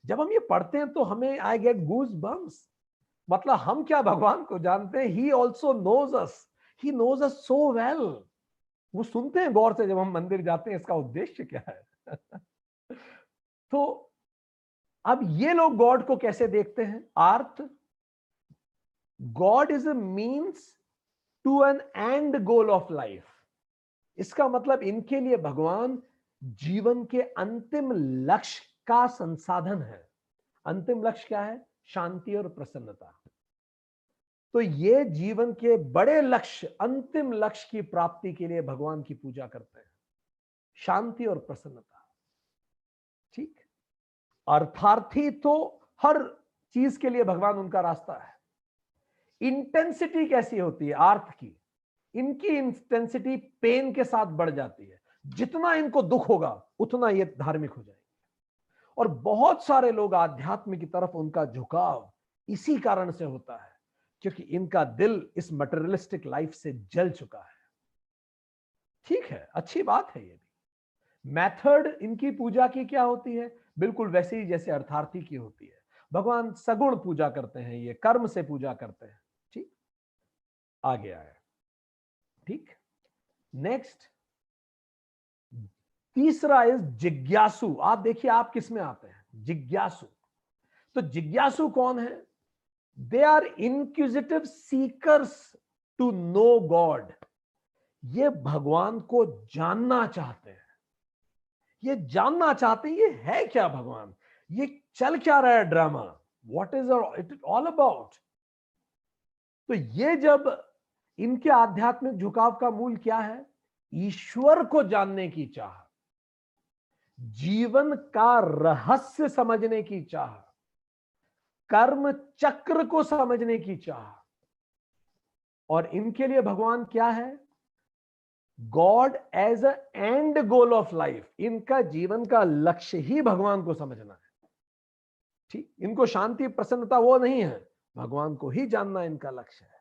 जब हम ये पढ़ते हैं तो हमें आई गेट गूज बम्स। मतलब हम क्या भगवान को जानते हैं, he also knows us, he knows us so well. वो सुनते हैं गौर से जब हम मंदिर जाते हैं इसका उद्देश्य क्या है। तो अब ये लोग गॉड को कैसे देखते हैं? आर्थ, God is a means to an end goal of life. इसका मतलब इनके लिए भगवान जीवन के अंतिम लक्ष्य का संसाधन है। अंतिम लक्ष्य क्या है? शांति और प्रसन्नता। तो ये जीवन के बड़े लक्ष्य, अंतिम लक्ष्य की प्राप्ति के लिए भगवान की पूजा करते हैं, शांति और प्रसन्नता। ठीक, अर्थार्थी तो हर चीज के लिए भगवान उनका रास्ता है। इंटेंसिटी कैसी होती है आर्थ की? इनकी इंटेंसिटी पेन के साथ बढ़ जाती है। जितना इनको दुख होगा उतना ये धार्मिक हो जाएंगे। और बहुत सारे लोग आध्यात्म की तरफ उनका झुकाव इसी कारण से होता है क्योंकि इनका दिल इस मटेरियलिस्टिक लाइफ से जल चुका है। ठीक है, अच्छी बात है। ये भी मेथड इनकी पूजा की क्या होती है? बिल्कुल वैसे ही जैसे अर्थार्थी की होती है। भगवान सगुण पूजा करते हैं, ये कर्म से पूजा करते हैं। ठीक, आगे आया। ठीक, नेक्स्ट, तीसरा इज जिज्ञासु। आप देखिए आप किस में आते हैं? जिज्ञासु। तो जिज्ञासु कौन है? They are inquisitive seekers to know God. ये भगवान को जानना चाहते हैं। ये जानना चाहते हैं ये है क्या भगवान, ये चल क्या रहा है drama, what is it all about. तो ये जब इनके आध्यात्मिक झुकाव का मूल क्या है? ईश्वर को जानने की चाह, जीवन का रहस्य समझने की चाह, कर्म चक्र को समझने की चाह। और इनके लिए भगवान क्या है? God as a end goal of life. इनका जीवन का लक्ष्य ही भगवान को समझना है। ठीक, इनको शांति प्रसन्नता वो नहीं है, भगवान को ही जानना इनका लक्ष्य है।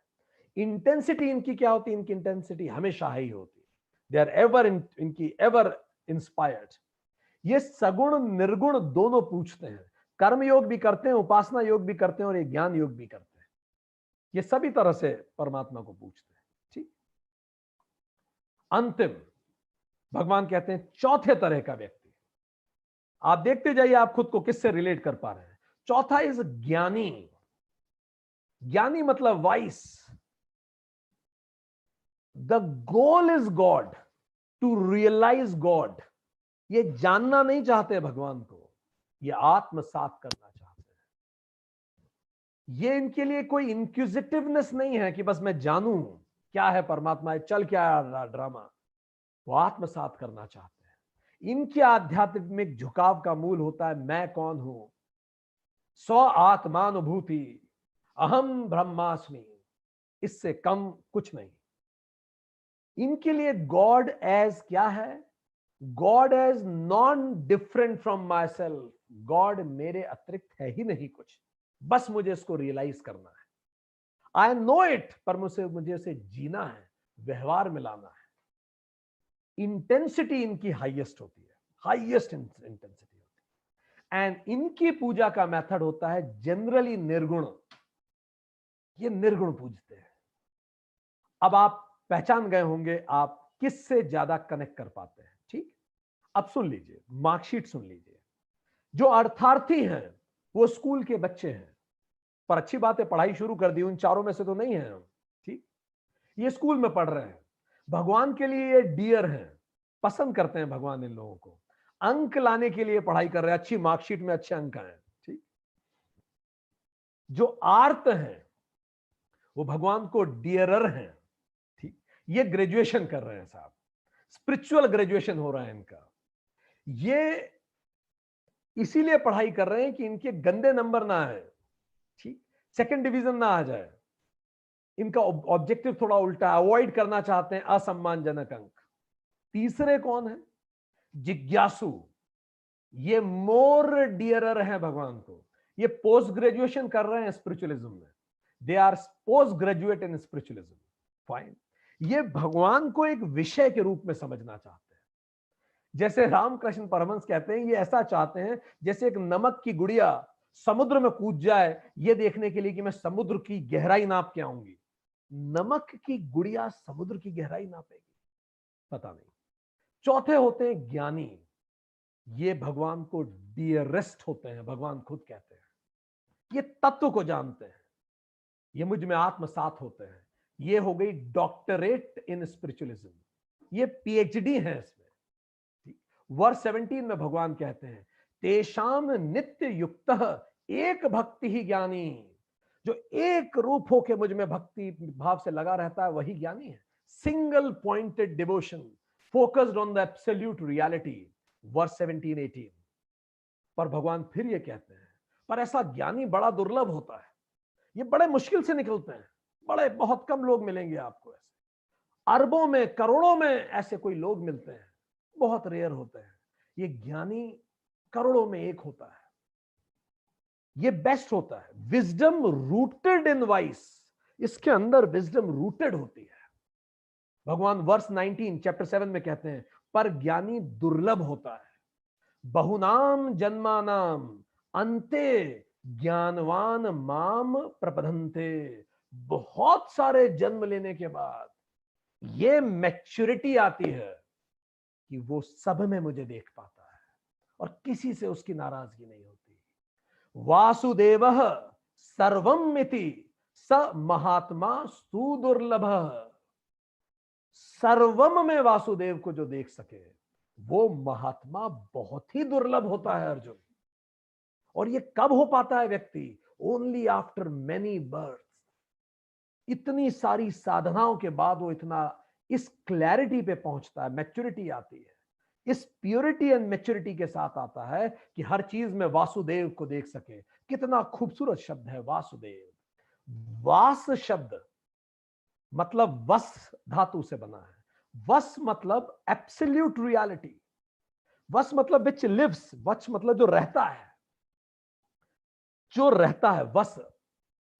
इंटेंसिटी इनकी क्या होती है? इनकी इंटेंसिटी हमेशा हाई होती है। दे आर एवर इनकी एवर इंस्पायर्ड। ये सगुण निर्गुण दोनों पूछते हैं, कर्म योग भी करते हैं, उपासना योग भी करते हैं और ये ज्ञान योग भी करते हैं। ये सभी तरह से परमात्मा को पूछते हैं। ठीक, अंतिम भगवान कहते हैं चौथे तरह का व्यक्ति। आप देखते जाइए आप खुद को किससे रिलेट कर पा रहे हैं। चौथा इज ज्ञानी। ज्ञानी मतलब wise. The goal is God, to realise God. ये जानना नहीं चाहते भगवान को, ये आत्मसात करना चाहते हैं। ये इनके लिए कोई इंक्विजिटिवनेस नहीं है कि बस मैं जानूं क्या है परमात्मा है, चल क्या है ड्रामा। वो आत्मसात करना चाहते हैं। इनके आध्यात्मिक झुकाव का मूल होता है मैं कौन हूं, स्व आत्मानुभूति, अहम ब्रह्मास्मि, इससे कम कुछ नहीं। इनके लिए गॉड एज क्या है, God as non different from my self, God मेरे अतिरिक्त है ही नहीं कुछ, बस मुझे इसको रियलाइज करना है। आई नो इट, पर मुझे उसे जीना है, व्यवहार में लाना है। इंटेंसिटी इनकी हाईएस्ट होती है, हाईएस्ट इंटेंसिटी होती है। एंड इनकी पूजा का मेथड होता है जनरली निर्गुण। ये निर्गुण पूजते हैं। अब आप पहचान गए होंगे आप किससे ज्यादा कनेक्ट कर पाते हैं, ठीक। अब सुन लीजिए, मार्कशीट सुन लीजिए। जो अर्थार्थी हैं वो स्कूल के बच्चे हैं, पर अच्छी बात है पढ़ाई शुरू कर दी, उन चारों में से तो नहीं है हम, ठीक। ये स्कूल में पढ़ रहे हैं, भगवान के लिए ये डियर हैं, पसंद करते हैं भगवान इन लोगों को, अंक लाने के लिए पढ़ाई कर रहे हैं, अच्छी मार्कशीट में अच्छे अंक आए, ठीक। जो आर्त हैं वो भगवान को डियरर हैं, ठीक। ये ग्रेजुएशन कर रहे हैं साहब, स्पिरिचुअल ग्रेजुएशन हो रहा है इनका। ये इसीलिए पढ़ाई कर रहे हैं कि इनके गंदे नंबर ना आए, ठीक, सेकंड डिवीजन ना आ जाए। इनका ऑब्जेक्टिव थोड़ा उल्टा, अवॉइड करना चाहते हैं असम्मानजनक अंक। तीसरे कौन है, जिज्ञासु। ये मोर डियरर है भगवान को, ये पोस्ट ग्रेजुएशन कर रहे हैं स्पिरिचुअलिज्म में, they R post graduate in spiritualism, fine. ये भगवान को एक विषय के रूप में समझना चाहते हैं। जैसे रामकृष्ण परमहंस कहते हैं, ये ऐसा चाहते हैं जैसे एक नमक की गुड़िया समुद्र में कूद जाए, ये देखने के लिए कि मैं समुद्र की गहराई नाप के आऊंगी। नमक की गुड़िया समुद्र की गहराई नापेगी, पता नहीं। चौथे होते हैं ज्ञानी। ये भगवान को डियरेस्ट होते हैं, भगवान खुद कहते हैं। ये तत्व को जानते हैं, ये मुझ में आत्मसात होते हैं। ये हो गई डॉक्टरेट इन स्पिरिचुअलिज्म, ये पीएचडी है इसमें। वर्ष 17 में भगवान कहते हैं तेषाम नित्य युक्त एक भक्ति ही ज्ञानी। जो एक रूप होके मुझ में भक्ति भाव से लगा रहता है वही ज्ञानी है। Single pointed devotion focused on the absolute reality, वर्ष 17-18। पर भगवान फिर ये कहते हैं पर ऐसा ज्ञानी बड़ा दुर्लभ होता है, ये बड़े मुश्किल से निकलते हैं, बड़े बहुत कम लोग मिलेंगे आपको ऐसे, अरबों में करोड़ों में ऐसे कोई लोग मिलते हैं, बहुत रेयर होते हैं। ये ज्ञानी करोड़ों में एक होता है, ये बेस्ट होता है। विजडम रूटेड इन वाइस, इसके अंदर विजडम रूटेड होती है। भगवान वर्ष 19 चैप्टर 7 में कहते हैं पर ज्ञानी दुर्लभ होता है, बहुनाम जन्मानाम अंते ज्ञानवान माम प्रपदन्ते। बहुत सारे जन्म लेने के बाद ये मैच्योरिटी आती है कि वो सब में मुझे देख पाता है और किसी से उसकी नाराजगी नहीं होती। वासुदेवः सर्वम मिति स महात्मा सुदुर्लभ। सर्वम में वासुदेव को जो देख सके वो महात्मा बहुत ही दुर्लभ होता है अर्जुन। और ये कब हो पाता है व्यक्ति, ओनली आफ्टर मेनी बर्थ। इतनी सारी साधनाओं के बाद वो इतना इस क्लैरिटी पे पहुंचता है, मैच्योरिटी आती है। इस प्योरिटी एंड मैच्योरिटी के साथ आता है कि हर चीज में वासुदेव को देख सके। कितना खूबसूरत शब्द है वासुदेव। वास शब्द मतलब वस धातु से बना है। वस मतलब एब्सोल्यूट रियलिटी, वस मतलब विच लिव्स, वच मतलब जो रहता है, जो रहता है, वस,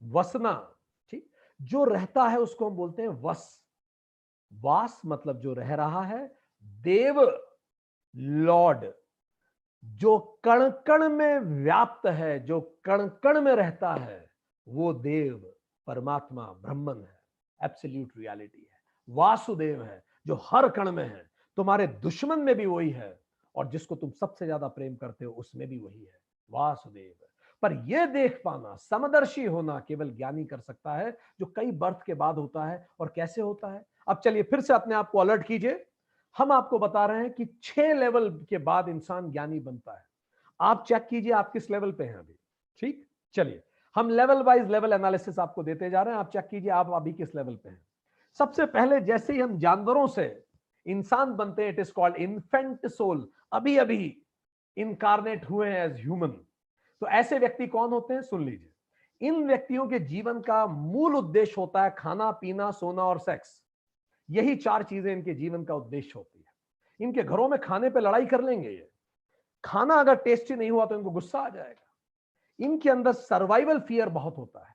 वसना, ठीक, जो रहता है उसको हम बोलते हैं वस। वास मतलब जो रह रहा है, देव लॉर्ड, जो कण कण में व्याप्त है, जो कण कण में रहता है, वो देव परमात्मा ब्रह्मन है, एब्सोल्यूट रियलिटी है। वासुदेव है जो हर कण में है, तुम्हारे दुश्मन में भी वही है और जिसको तुम सबसे ज्यादा प्रेम करते हो उसमें भी वही है, वासुदेव। पर यह देख पाना, समदर्शी होना केवल ज्ञानी कर सकता है, जो कई बर्थ के बाद होता है। और कैसे होता है, अब चलिए फिर से अपने आप को अलर्ट कीजिए। हम आपको बता रहे हैं कि 6 लेवल के बाद इंसान ज्ञानी बनता है। आप चेक कीजिए आप किस लेवल पे हैं अभी। ठीक, चलिए हम लेवल वाइज लेवल एनालिसिस आपको देते जा रहे हैं, आप चेक कीजिए आप अभी किस लेवल पे हैं। सबसे पहले जैसे ही हम जानवरों से इंसान बनते हैं, it is called infant soul, अभी अभी इनकारनेट हुए हैं एज ह्यूमन। तो ऐसे व्यक्ति कौन होते हैं, सुन लीजिए। इन व्यक्तियों के जीवन का मूल उद्देश्य होता है खाना पीना सोना और सेक्स। यही चार चीजें इनके जीवन का उद्देश्य होती है। इनके घरों में खाने पे लड़ाई कर लेंगे ये, खाना अगर टेस्टी नहीं हुआ तो इनको गुस्सा आ जाएगा। इनके अंदर सर्वाइवल फियर बहुत होता है,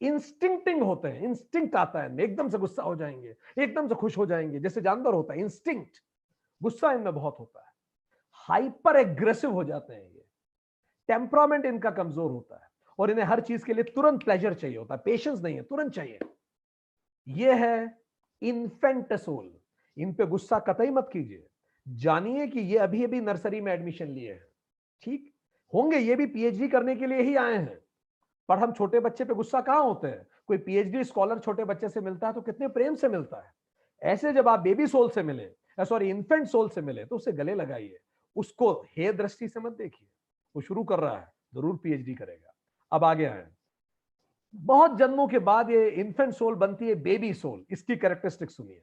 इंस्टिंक्टिंग होते हैं, इंस्टिंक्ट आता है, एकदम से गुस्सा हो जाएंगे, एकदम से खुश हो जाएंगे, जैसे जानवर होता है इंस्टिंक्ट, गुस्सा इनमें बहुत होता है। हाइपर एग्रेसिव हो जाते हैं ये, टेम्परामेंट इनका कमजोर होता है और इन्हें हर चीज के लिए तुरंत प्लेजर चाहिए होता है, पेशेंस नहीं है, तुरंत चाहिए। ये है इन्फेंट सोल। इन पे गुस्सा कतई मत कीजिए, जानिए कि ये अभी अभी नर्सरी में एडमिशन लिए हैं। ठीक होंगे ये भी पीएचडी करने के लिए ही आए हैं, पर हम छोटे बच्चे पे गुस्सा कहां होते हैं। कोई पीएचडी स्कॉलर छोटे बच्चे से मिलता है तो कितने प्रेम से मिलता है। ऐसे जब आप बेबी सोल से मिले, सॉरी इन्फेंट सोल से मिले, तो उससे गले लगाइए, उसको हे दृष्टि से मत देखिए, वो शुरू कर रहा है जरूर पीएचडी करेगा। अब आगे आए, बहुत जन्मों के बाद ये इन्फेंट सोल बनती है बेबी सोल। इसकी कैरेक्टरिस्टिक सुनिए।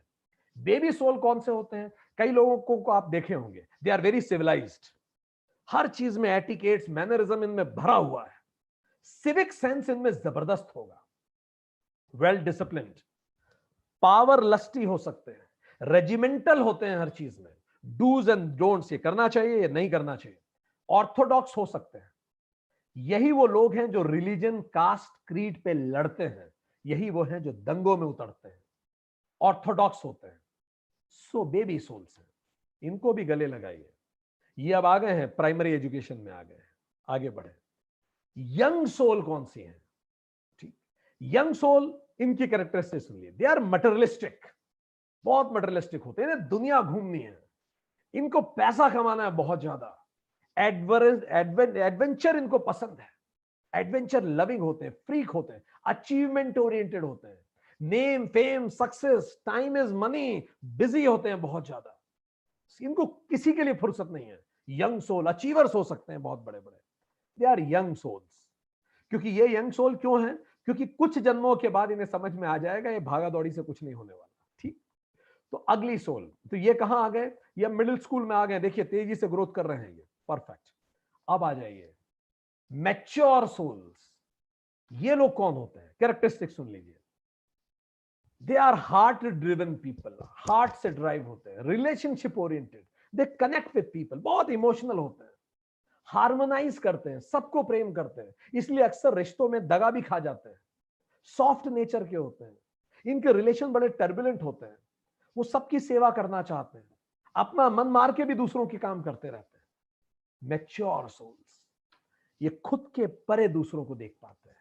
बेबी सोल कौन से होते हैं, कई लोगों को आप देखे होंगे, दे आर वेरी सिविलाइज्ड, हर चीज में एटिकेट्स मैनरिज्म इनमें भरा हुआ है, सिविक सेंस इनमें जबरदस्त होगा, वेल डिसिप्लिन्ड, पावर लस्टी हो सकते हैं, रेजिमेंटल होते हैं हर चीज में, डूज एंड डोंट्स, ये करना चाहिए ये नहीं करना चाहिए, ऑर्थोडॉक्स हो सकते हैं। यही वो लोग हैं जो रिलीजन कास्ट क्रीड पे लड़ते हैं, यही वो हैं जो दंगों में उतरते हैं, ऑर्थोडॉक्स होते हैं। सो बेबी सोल्स हैं, इनको भी गले लगाइए। ये अब आ गए हैं प्राइमरी एजुकेशन में, आ गए हैं, आगे बढ़े। यंग सोल कौन सी है, ठीक, यंग सोल इनकी कैरेक्टरिस्टिक सुनिए। दे आर मटेरियलिस्टिक, बहुत मटेरियलिस्टिक होते हैं, दुनिया घूमनी है, इनको पैसा कमाना है बहुत ज्यादा, एडवेंचर इनको पसंद है, एडवेंचर लविंग होते हैं, फ्रीक होते हैं, अचीवमेंट ओरिएंटेड होते हैं, name fame success time is money, busy होते हैं बहुत ज्यादा, इनको किसी के लिए फुर्सत नहीं है। यंग सोल अचीवर्स हो सकते हैं बहुत बड़े बड़े, दे आर यंग सोल्स। क्योंकि ये यंग सोल क्यों है, क्योंकि कुछ जन्मों के बाद इन्हें समझ में आ जाएगा ये भागा दौड़ी से कुछ नहीं होने वाला। ठीक, तो अगली सोल, तो ये कहां आ गए, ये मिडिल स्कूल में आ गए, देखिए तेजी से ग्रोथ कर रहे हैं ये, परफेक्ट। अब आ जाइए मैच्योर सोल्स। ये लोग कौन होते हैं, कैरेक्टरिस्टिक सुन लीजिए। They are heart driven people, heart से ड्राइव होते हैं, relationship oriented, they connect with people, बहुत इमोशनल होते हैं, हार्मोनाइज करते हैं, सबको प्रेम करते हैं, इसलिए अक्सर रिश्तों में दगा भी खा जाते हैं, सॉफ्ट नेचर के होते हैं, इनके रिलेशन बड़े टर्बुलेंट होते हैं, वो सबकी सेवा करना चाहते हैं, अपना मन मार के भी दूसरों की काम करते रहते हैं। मैच्योर सोल्स, ये खुद के परे दूसरों को देख पाते हैं,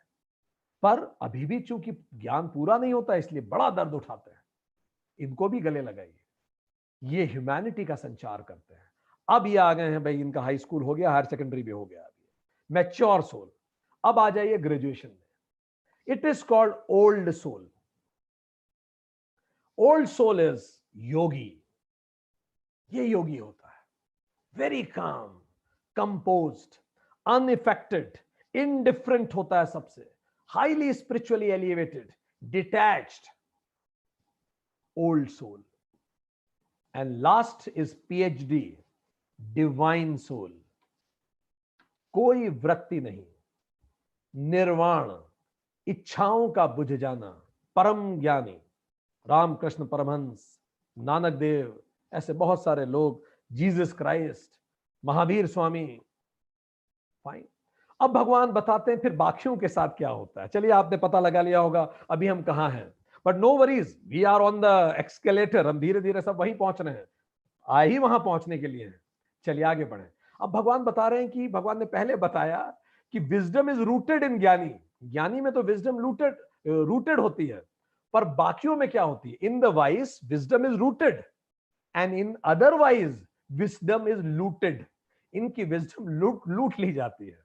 पर अभी भी चूंकि ज्ञान पूरा नहीं होता इसलिए बड़ा दर्द उठाते हैं, इनको भी गले लगाइए। ये ह्यूमैनिटी का संचार करते हैं। अब ये आ गए हैं भाई, इनका हाई स्कूल हो गया, हायर सेकेंडरी भी हो गया, अभी मैच्योर सोल। अब आ जाइए ग्रेजुएशन में, it is called old soul. Old soul is yogi, ये योगी होता है, very calm, composed, unaffected, indifferent होता है सबसे, highly spiritually elevated, detached, old soul. And last is PhD, divine soul. कोई वृत्ति नहीं, निर्वाण, इच्छाओं का बुझ जाना, परम ज्ञानी, रामकृष्ण परमहंस, नानक देव, ऐसे बहुत सारे लोग, Jesus Christ, Mahavir Swami. Fine, अब भगवान बताते हैं फिर बाकियों के साथ क्या होता है। चलिए आपने पता लगा लिया होगा अभी हम कहां हैं, but no worries, we are on the escalator, हम धीरे धीरे सब वहीं पहुंच रहे हैं, आए ही वहां पहुंचने के लिए हैं। चलिए आगे बढ़े। अब भगवान बता रहे हैं कि भगवान ने पहले बताया कि विजडम इज रूटेड इन ज्ञानी, ज्ञानी में तो विजडम रूटेड होती है, पर बाकियों में क्या होती है, in the wise wisdom is rooted and in otherwise wisdom is looted, इनकी विजडम लूट ली जाती है।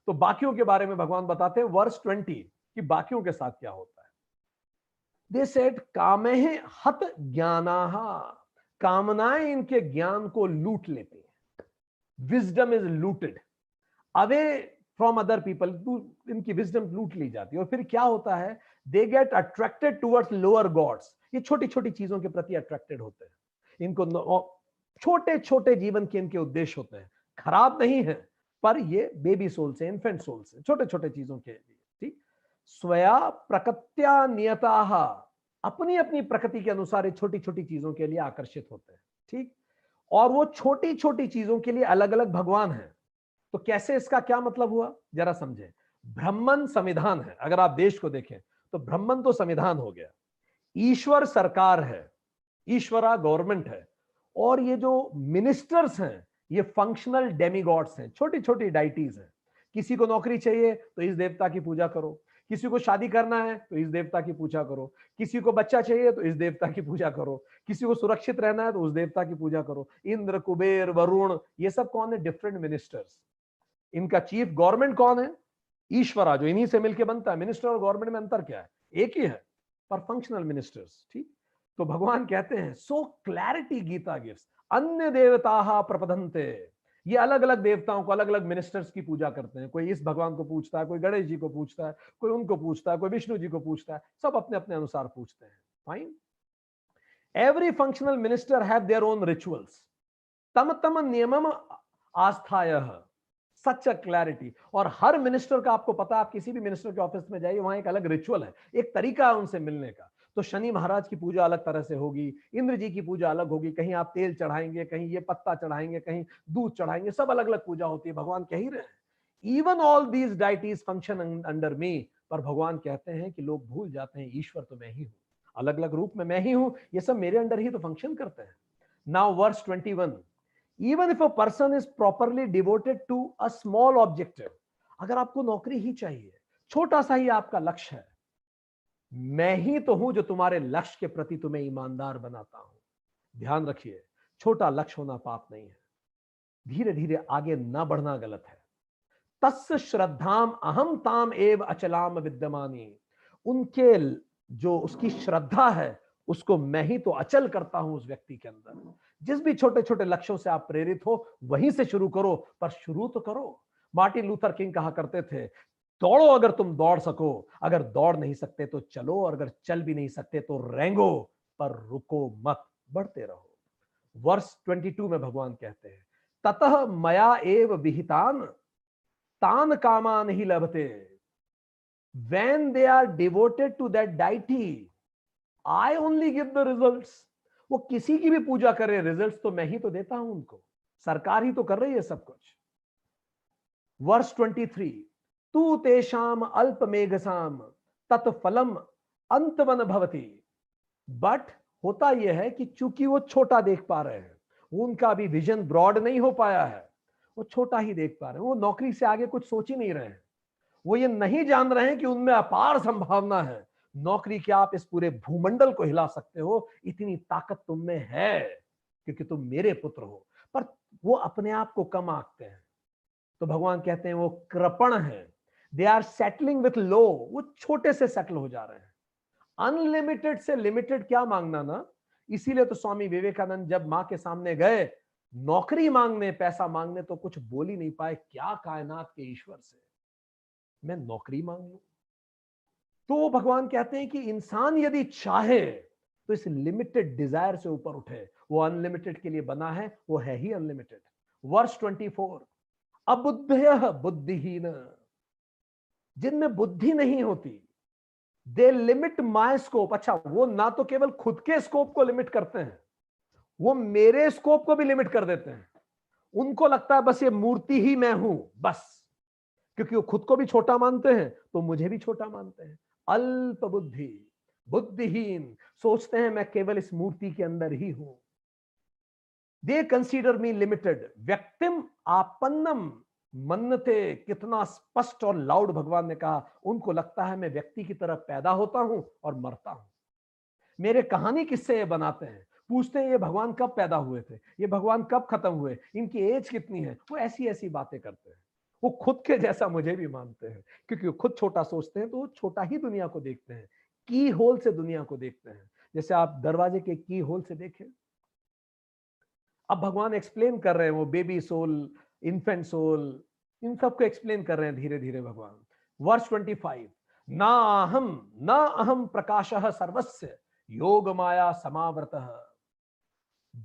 तो बाकियों के बारे में भगवान बताते हैं वर्स 20 कि बाकियों के साथ क्या होता है। दे सेड कामेह हत ज्ञानाः, कामनाएं इनके ज्ञान को लूट लेती हैं, wisdom is looted. Away from other people, इनकी विजडम लूट ली जाती है। और फिर क्या होता है, they get attracted towards lower gods. ये छोटी छोटी चीजों के प्रति अट्रैक्टेड होते हैं। इनको छोटे छोटे जीवन के इनके उद्देश्य होते हैं, खराब नहीं है, पर ये बेबी सोल से, इन्फेंट सोल से, छोटे छोटे चीजों के लिए। ठीक, स्वया प्रकृत्या नियताः, अपनी अपनी प्रकृति के अनुसार छोटी छोटी चीजों के लिए आकर्षित होते हैं। ठीक, और वो छोटी छोटी चीजों के लिए अलग अलग भगवान हैं। तो कैसे, इसका क्या मतलब हुआ जरा समझे। ब्राह्मण संविधान है, अगर आप देश को देखें तो ब्राह्मण तो संविधान हो गया, ईश्वर सरकार है, ईश्वरा गवर्नमेंट है, और ये जो मिनिस्टर्स हैं ये फंक्शनल डेमीगॉड्स हैं, छोटी छोटी डाइटीज हैं। किसी को नौकरी चाहिए तो इस देवता की पूजा करो, किसी को शादी करना है तो इस देवता की पूजा करो, किसी को बच्चा चाहिए तो इस देवता की पूजा करो, किसी को सुरक्षित रहना है तो उस देवता की पूजा करो। इंद्र, कुबेर, वरुण, ये सब कौन है, डिफरेंट मिनिस्टर्स। इनका चीफ गवर्नमेंट कौन है, ईश्वरा, जो इन्हीं से मिलकर बनता है। मिनिस्टर और गवर्नमेंट में अंतर क्या है, एक ही है, पर फंक्शनल मिनिस्टर्स। ठीक, तो भगवान कहते हैं सो क्लैरिटी गीता गिव्स, अन्य देवता प्रपदन्ते, ये अलग अलग देवताओं को, अलग अलग मिनिस्टर्स की पूजा करते हैं। कोई इस भगवान को पूछता है, कोई गणेश जी को पूछता है, कोई उनको पूछता है, कोई विष्णु जी को पूछता है, सब अपने अपने अनुसार पूछते हैं। Fine, every functional minister have their own rituals, तम तम नियमम आस्थाय, सच अ क्लैरिटी। और हर मिनिस्टर का आपको पता, आप किसी भी मिनिस्टर के ऑफिस में जाइए, वहां एक अलग रिचुअल है, एक तरीका है उनसे मिलने का। तो शनि महाराज की पूजा अलग तरह से होगी, इंद्र जी की पूजा अलग होगी, कहीं आप तेल चढ़ाएंगे, कहीं ये पत्ता चढ़ाएंगे, कहीं दूध चढ़ाएंगे, सब अलग अलग पूजा होती है। भगवान कह ही रहे हैं even all these deities function under मी, पर भगवान कहते हैं कि लोग भूल जाते हैं ईश्वर तो मैं ही हूं, अलग अलग रूप में मैं ही हूं, ये सब मेरे अंडर ही तो फंक्शन करते हैं। Now verse 21, even if a person is properly devoted to a small objective, अगर आपको नौकरी ही चाहिए, छोटा सा ही आपका लक्ष्य है, मैं ही तो हूं जो तुम्हारे लक्ष्य के प्रति तुम्हें ईमानदार बनाता हूं। ध्यान रखिए, छोटा लक्ष्य होना पाप नहीं है, धीरे धीरे आगे ना बढ़ना गलत है। तस्य श्रद्धाम अहम ताम एव अचलाम विद्यमानी, उनके जो उसकी श्रद्धा है उसको मैं ही तो अचल करता हूं उस व्यक्ति के अंदर। जिस भी छोटे छोटे लक्ष्यों से आप प्रेरित हो वहीं से शुरू करो, पर शुरू तो करो। मार्टिन लूथर किंग कहा करते थे, दौड़ो अगर तुम दौड़ सको, अगर दौड़ नहीं सकते तो चलो, और अगर चल भी नहीं सकते तो रेंगो, पर रुको मत, बढ़ते रहो। वर्ष 22 में भगवान कहते हैं, ततः मया एव विहितान तान कामान ही लभते, when they are devoted to that deity I only give the results। वो किसी की भी पूजा करे, रिजल्ट्स तो मैं ही तो देता हूं उनको, सरकार ही तो कर रही है सब कुछ। वर्ष 23, तू तेषाम अल्प मेघसाम तत्फलम अंतवन भवती, बट होता यह है कि चूंकि वो छोटा देख पा रहे हैं, उनका अभी विजन ब्रॉड नहीं हो पाया है, वो छोटा ही देख पा रहे हैं, वो नौकरी से आगे कुछ सोच ही नहीं रहे हैं, वो ये नहीं जान रहे हैं कि उनमें अपार संभावना है। नौकरी क्या, आप इस पूरे भूमंडल को हिला सकते हो, इतनी ताकत तुम में है क्योंकि तुम मेरे पुत्र हो, पर वो अपने आप को कम आंकते हैं। तो भगवान कहते हैं वो कृपण है, they are settling with low, वो छोटे से सेटल हो जा रहे हैं। अनलिमिटेड से लिमिटेड क्या मांगना ना, इसीलिए तो स्वामी विवेकानंद जब मां के सामने गए नौकरी मांगने, पैसा मांगने, तो कुछ बोल ही नहीं पाए, क्या कायनात के ईश्वर से मैं नौकरी मांग लूं। तो भगवान कहते हैं कि इंसान यदि चाहे तो इस लिमिटेड डिजायर से ऊपर उठे, वो अनलिमिटेड के लिए बना है, वो है ही अनलिमिटेड। वर्ष 24, अबुद्धयः बुद्धिहीन, जिनमें बुद्धि नहीं होती, दे लिमिट माय स्कोप। अच्छा, वो ना तो केवल खुद के स्कोप को लिमिट करते हैं, वो मेरे स्कोप को भी लिमिट कर देते हैं। उनको लगता है बस ये मूर्ति ही मैं हूं, बस, क्योंकि वो खुद को भी छोटा मानते हैं तो मुझे भी छोटा मानते हैं। अल्प बुद्धि, बुद्धिहीन, सोचते हैं मैं केवल इस मूर्ति के अंदर ही हूं। दे कंसीडर मी लिमिटेड, व्यक्तिम आपन्नम मन्नते, कितना स्पष्ट और लाउड भगवान ने कहा, उनको लगता है मैं व्यक्ति की तरह पैदा होता हूं और मरता हूं। मेरे कहानी किससे ये बनाते हैं, पूछते हैं ये भगवान कब पैदा हुए थे, ये भगवान कब खत्म हुए, इनकी एज कितनी है, वो ऐसी ऐसी बातें करते हैं। वो खुद के जैसा मुझे भी मानते हैं, क्योंकि वो खुद छोटा सोचते हैं तो वो छोटा ही दुनिया को देखते हैं, की होल से दुनिया को देखते हैं, जैसे आप दरवाजे के की होल से देखें। अब भगवान एक्सप्लेन कर रहे हैं वो बेबी सोल, इन्फेंट सोल, इन सबको एक्सप्लेन कर रहे हैं धीरे धीरे भगवान। वर्ष 25, ना अहम प्रकाशः सर्वस्य योग माया समावृतः,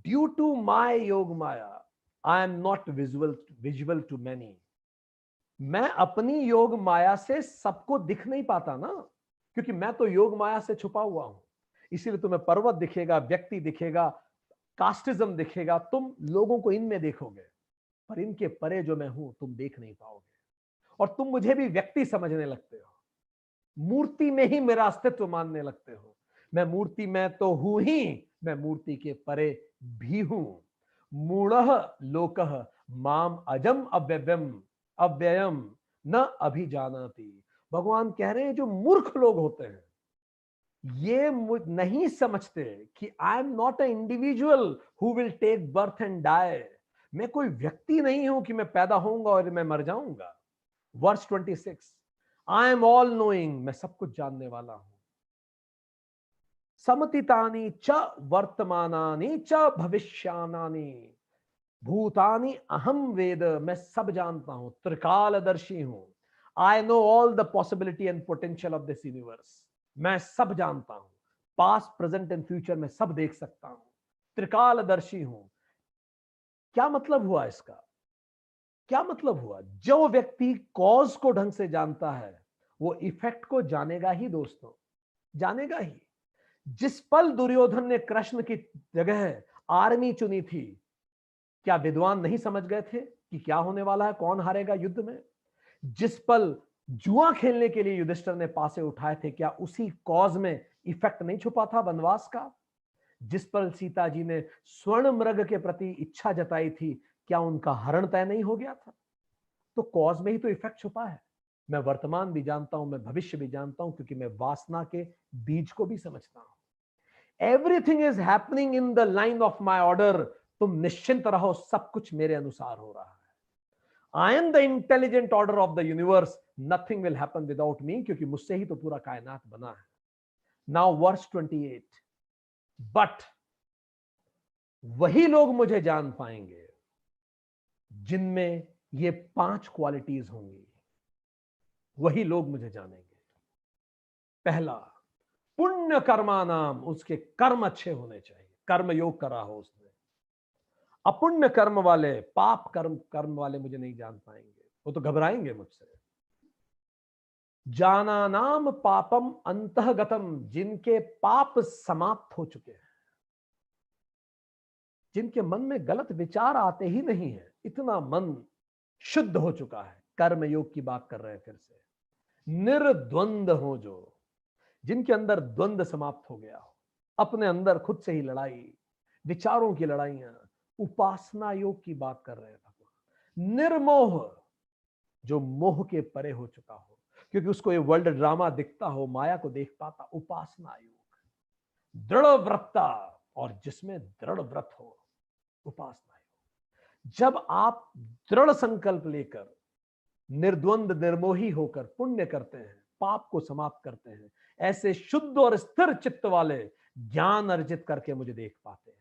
due to my yoga maya I am not visual to many. मैं अपनी योग माया से सबको दिख नहीं पाता ना, क्योंकि मैं तो योग माया से छुपा हुआ हूं। इसीलिए तुम्हें पर्वत दिखेगा, व्यक्ति दिखेगा, कास्टिज्म दिखेगा, तुम लोगों को इनमें देखोगे, पर इनके परे जो मैं हूं तुम देख नहीं पाओगे। और तुम मुझे भी व्यक्ति समझने लगते हो, मूर्ति में ही मेरा अस्तित्व मानने लगते हो। मैं मूर्ति में तो हूं ही, मैं मूर्ति के परे भी हूं। मूढ़ः लोकः माम अजम अव्ययम न अभिजानाति। भगवान कह रहे हैं जो मूर्ख लोग होते हैं ये नहीं समझते कि I am not a individual who will take birth and die. मैं कोई व्यक्ति नहीं हूं कि मैं पैदा होऊंगा और मैं मर जाऊंगा। वर्ष 26, आई एम ऑल नोइंग, मैं सब कुछ जानने वाला हूं। समतितानि च वर्तमानानि च भविष्यानानि भूतानि अहम वेद, मैं सब जानता हूं, त्रिकालदर्शी हूं। I know all the possibility and potential of this universe, मैं सब जानता हूं, पास्ट प्रेजेंट एंड फ्यूचर में सब देख सकता हूं, त्रिकालदर्शी हूं। क्या मतलब हुआ इसका? क्या मतलब हुआ? जो व्यक्ति कॉज को ढंग से जानता है वो इफेक्ट को जानेगा ही दोस्तों, जानेगा ही। जिस पल दुर्योधन ने कृष्ण की जगह आर्मी चुनी थी, क्या विद्वान नहीं समझ गए थे कि क्या होने वाला है, कौन हारेगा युद्ध में? जिस पल जुआ खेलने के लिए युधिष्ठिर ने पासे उठाए थे, क्या उसी कॉज में इफेक्ट नहीं छुपा था वनवास का? जिस पल सीता जी ने स्वर्ण मृग के प्रति इच्छा जताई थी, क्या उनका हरण तय नहीं हो गया था? तो कॉज में ही तो इफेक्ट छुपा है। मैं वर्तमान भी जानता हूं, मैं भविष्य भी जानता हूं, क्योंकि मैं वासना के बीज को भी समझता हूं। Everything is happening in the line of my order. तुम निश्चिंत रहो, सब कुछ मेरे अनुसार हो रहा है। I am the intelligent order of the universe, nothing will happen without me, क्योंकि मुझसे ही तो पूरा कायनात बना है। नाउ वर्स 28, बट वही लोग मुझे जान पाएंगे जिनमें ये 5 क्वालिटीज होंगी, वही लोग मुझे जानेंगे। पहला, पुण्य कर्मा नाम, उसके कर्म अच्छे होने चाहिए, कर्म योग करा हो उसने। अपुण्य कर्म वाले, पाप कर्म वाले मुझे नहीं जान पाएंगे, वो तो घबराएंगे मुझसे। जाना नाम पापम अंतःगतम, जिनके पाप समाप्त हो चुके हैं, जिनके मन में गलत विचार आते ही नहीं है, इतना मन शुद्ध हो चुका है। कर्म योग की बात कर रहे हैं फिर से। निर्द्वंद हो, जो जिनके अंदर द्वंद समाप्त हो गया हो, अपने अंदर खुद से ही लड़ाई, विचारों की लड़ाइयां, उपासना योग की बात कर रहे हैं भगवान। निर्मोह, जो मोह के परे हो चुका हो, क्योंकि उसको ये वर्ल्ड ड्रामा दिखता हो, माया को देख पाता। उपासना योग। दृढ़ व्रतता, और जिसमें दृढ़ व्रत हो, उपासना योग। जब आप दृढ़ संकल्प लेकर निर्द्वंद निर्मोही होकर पुण्य करते हैं, पाप को समाप्त करते हैं, ऐसे शुद्ध और स्थिर चित्त वाले ज्ञान अर्जित करके मुझे देख पाते हैं।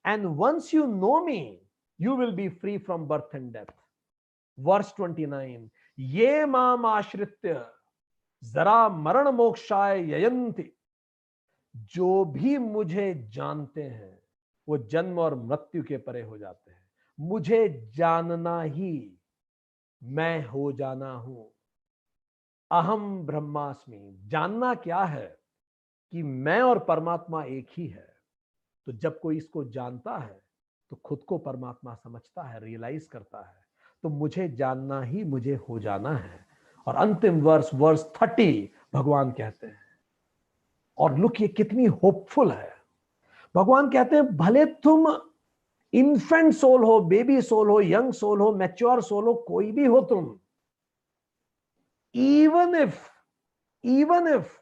And once you know me, you will be free from birth and death. Verse 29, ये माम आश्रित्य जरा मरण मोक्षाय ययन्ति, जो भी मुझे जानते हैं वो जन्म और मृत्यु के परे हो जाते हैं। मुझे जानना ही मैं हो जाना हूं। अहम ब्रह्मास्मि, जानना क्या है कि मैं और परमात्मा एक ही है। तो जब कोई इसको जानता है तो खुद को परमात्मा समझता है, रियलाइज करता है। तो मुझे जानना ही मुझे हो जाना है। और अंतिम वर्स 30 भगवान कहते हैं, और लुक ये कितनी होपफुल है। भगवान कहते हैं भले तुम इन्फेंट सोल हो, बेबी सोल हो, यंग सोल हो, मैच्योर सोल हो, कोई भी हो तुम, even if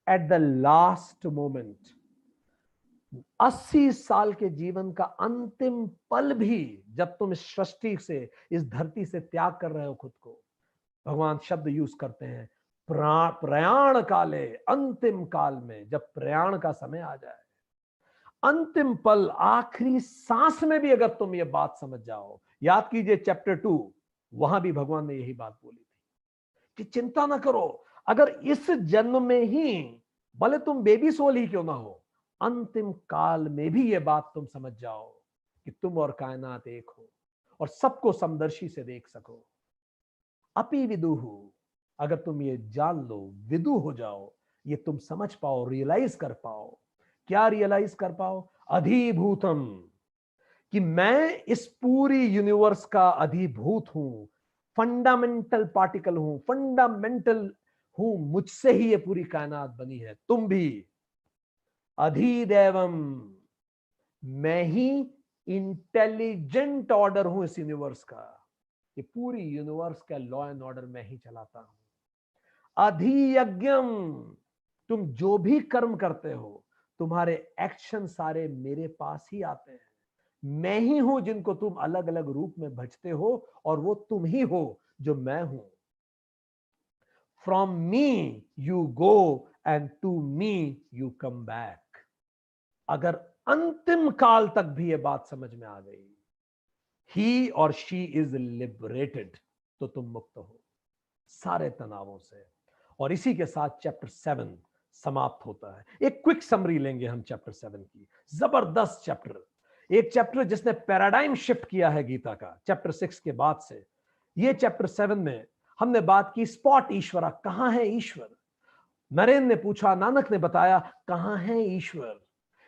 at the last moment, 80 साल के जीवन का अंतिम पल भी जब तुम इस सृष्टि से, इस धरती से त्याग कर रहे हो खुद को, भगवान शब्द यूज करते हैं प्रयाण काले, अंतिम काल में जब प्रयाण का समय आ जाए, अंतिम पल, आखिरी सांस में भी अगर तुम ये बात समझ जाओ। याद कीजिए चैप्टर 2, वहां भी भगवान ने यही बात बोली थी कि चिंता ना करो, अगर इस जन्म में ही, भले तुम बेबी सोल ही क्यों ना हो, अंतिम काल में भी ये बात तुम समझ जाओ कि तुम और कायनात एक हो और सबको समदर्शी से देख सको। अपि विदुहु, अगर तुम ये जान लो, विदु हो जाओ, ये तुम समझ पाओ, रियलाइज कर पाओ। क्या रियलाइज कर पाओ? अधिभूतम, कि मैं इस पूरी यूनिवर्स का अधिभूत हूं, फंडामेंटल पार्टिकल हूं, फंडामेंटल हूं, मुझसे ही ये पूरी कायनात बनी है। तुम भी अधिदैवम, मैं ही इंटेलिजेंट ऑर्डर हूं इस यूनिवर्स का, ये पूरी यूनिवर्स का लॉ एंड ऑर्डर मैं ही चलाता हूं। अधियज्ञम, तुम जो भी कर्म करते हो, तुम्हारे एक्शन सारे मेरे पास ही आते हैं। मैं ही हूं जिनको तुम अलग अलग रूप में भजते हो, और वो तुम ही हो जो मैं हूं। From me you go and to me you come back. अगर अंतिम काल तक भी ये बात समझ में आ गई, ही और शी इज लिबरेटेड, तो तुम मुक्त हो सारे तनावों से। और इसी के साथ चैप्टर 7 समाप्त होता है। एक क्विक समरी लेंगे हम चैप्टर 7 की। जबरदस्त चैप्टर, एक चैप्टर जिसने पैराडाइम शिफ्ट किया है गीता का चैप्टर 6 के बाद से। ये चैप्टर 7 में हमने बात की स्पॉट ईश्वरा, कहां है ईश्वर। नरेंद्र ने पूछा, नानक ने बताया, कहां है ईश्वर।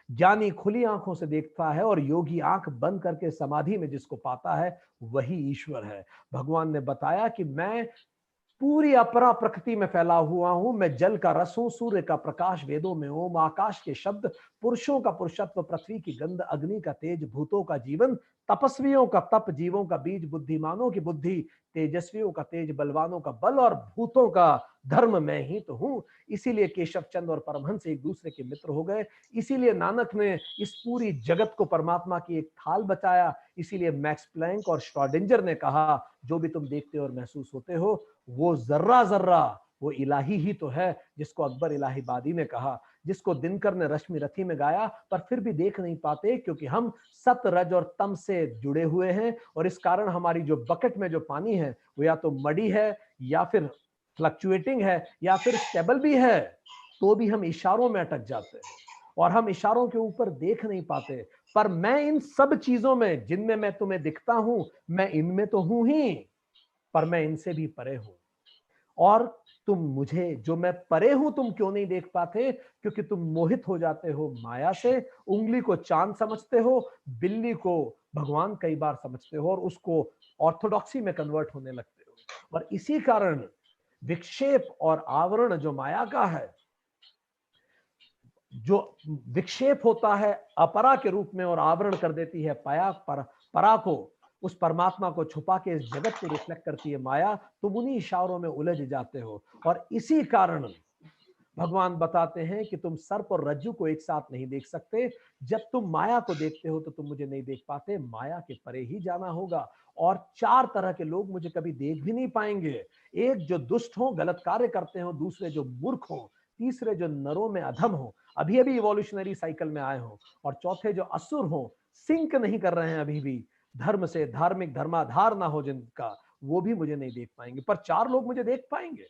ज्ञानी खुली आंखों से देखता है और योगी आंख बंद करके समाधि में जिसको पाता है वही ईश्वर है। भगवान ने बताया कि मैं पूरी अपरा प्रकृति में फैला हुआ हूं, मैं जल का रस हूं, सूर्य का प्रकाश, वेदों में ओम, आकाश के शब्द, पुरुषों का पुरुषत्व, पृथ्वी की गंध, अग्नि का तेज, भूतों का जीवन, तपस्वियों का तप, जीवों का बीज, बुद्धिमानों की बुद्धि, तेजस्वियों का तेज, बलवानों का बल, और भूतों का धर्म मैं ही तो हूं। इसीलिए केशव चंद और परमहंस एक दूसरे के मित्र हो गए। इसीलिए नानक ने इस पूरी जगत को परमात्मा की एक थाल बचाया। इसीलिए मैक्स प्लैंक और श्रोडिंगर ने कहा, जो भी तुम देखते और महसूस होते हो वो जर्रा जर्रा वो इलाही ही तो है, जिसको अकबर इलाहीबादी ने कहा, जिसको दिनकर ने रश्मि रथी में गाया, पर फिर भी देख नहीं पाते क्योंकि हम सत, रज और तम से जुड़े हुए हैं। और इस कारण हमारी जो बकेट में जो पानी है वो या तो मडी है, या फिर फ्लक्चुएटिंग है, या फिर स्टेबल भी है, तो भी हम इशारों में अटक जाते हैं और हम इशारों के ऊपर देख नहीं पाते। पर मैं इन सब चीजों में, जिनमें मैं तुम्हें दिखता हूं, मैं इनमें तो हूं ही, पर मैं इनसे भी परे हूं। और तुम मुझे, जो मैं परे हूं, तुम क्यों नहीं देख पाते? क्योंकि तुम मोहित हो जाते हो माया से। उंगली को चांद समझते हो, बिल्ली को भगवान कई बार समझते हो, और उसको ऑर्थोडॉक्सी में कन्वर्ट होने लगते हो। और इसी कारण विक्षेप और आवरण जो माया का है, जो विक्षेप होता है अपरा के रूप में और आवरण कर देती है परा को, उस परमात्मा को छुपा के इस जगत को रिफ्लेक्ट करती है माया, तुम उन्हीं इशारों में उलझ जाते हो। और इसी कारण भगवान बताते हैं कि तुम सर्प और रज्जु को एक साथ नहीं देख सकते। जब तुम माया को देखते हो तो तुम मुझे नहीं देख पाते, माया के परे ही जाना होगा। और 4 तरह के लोग मुझे कभी देख भी नहीं पाएंगे। एक जो दुष्ट हो, गलत कार्य करते हो, दूसरे जो मूर्ख हो, तीसरे जो नरों में अधम हो, अभी अभी इवोल्यूशनरी साइकिल में आए हो, और चौथे जो असुर हो, सिंक नहीं कर रहे हैं अभी भी धर्म से, धार्मिक धर्माधार ना हो जिनका, वो भी मुझे नहीं देख पाएंगे। पर 4 लोग मुझे देख पाएंगे।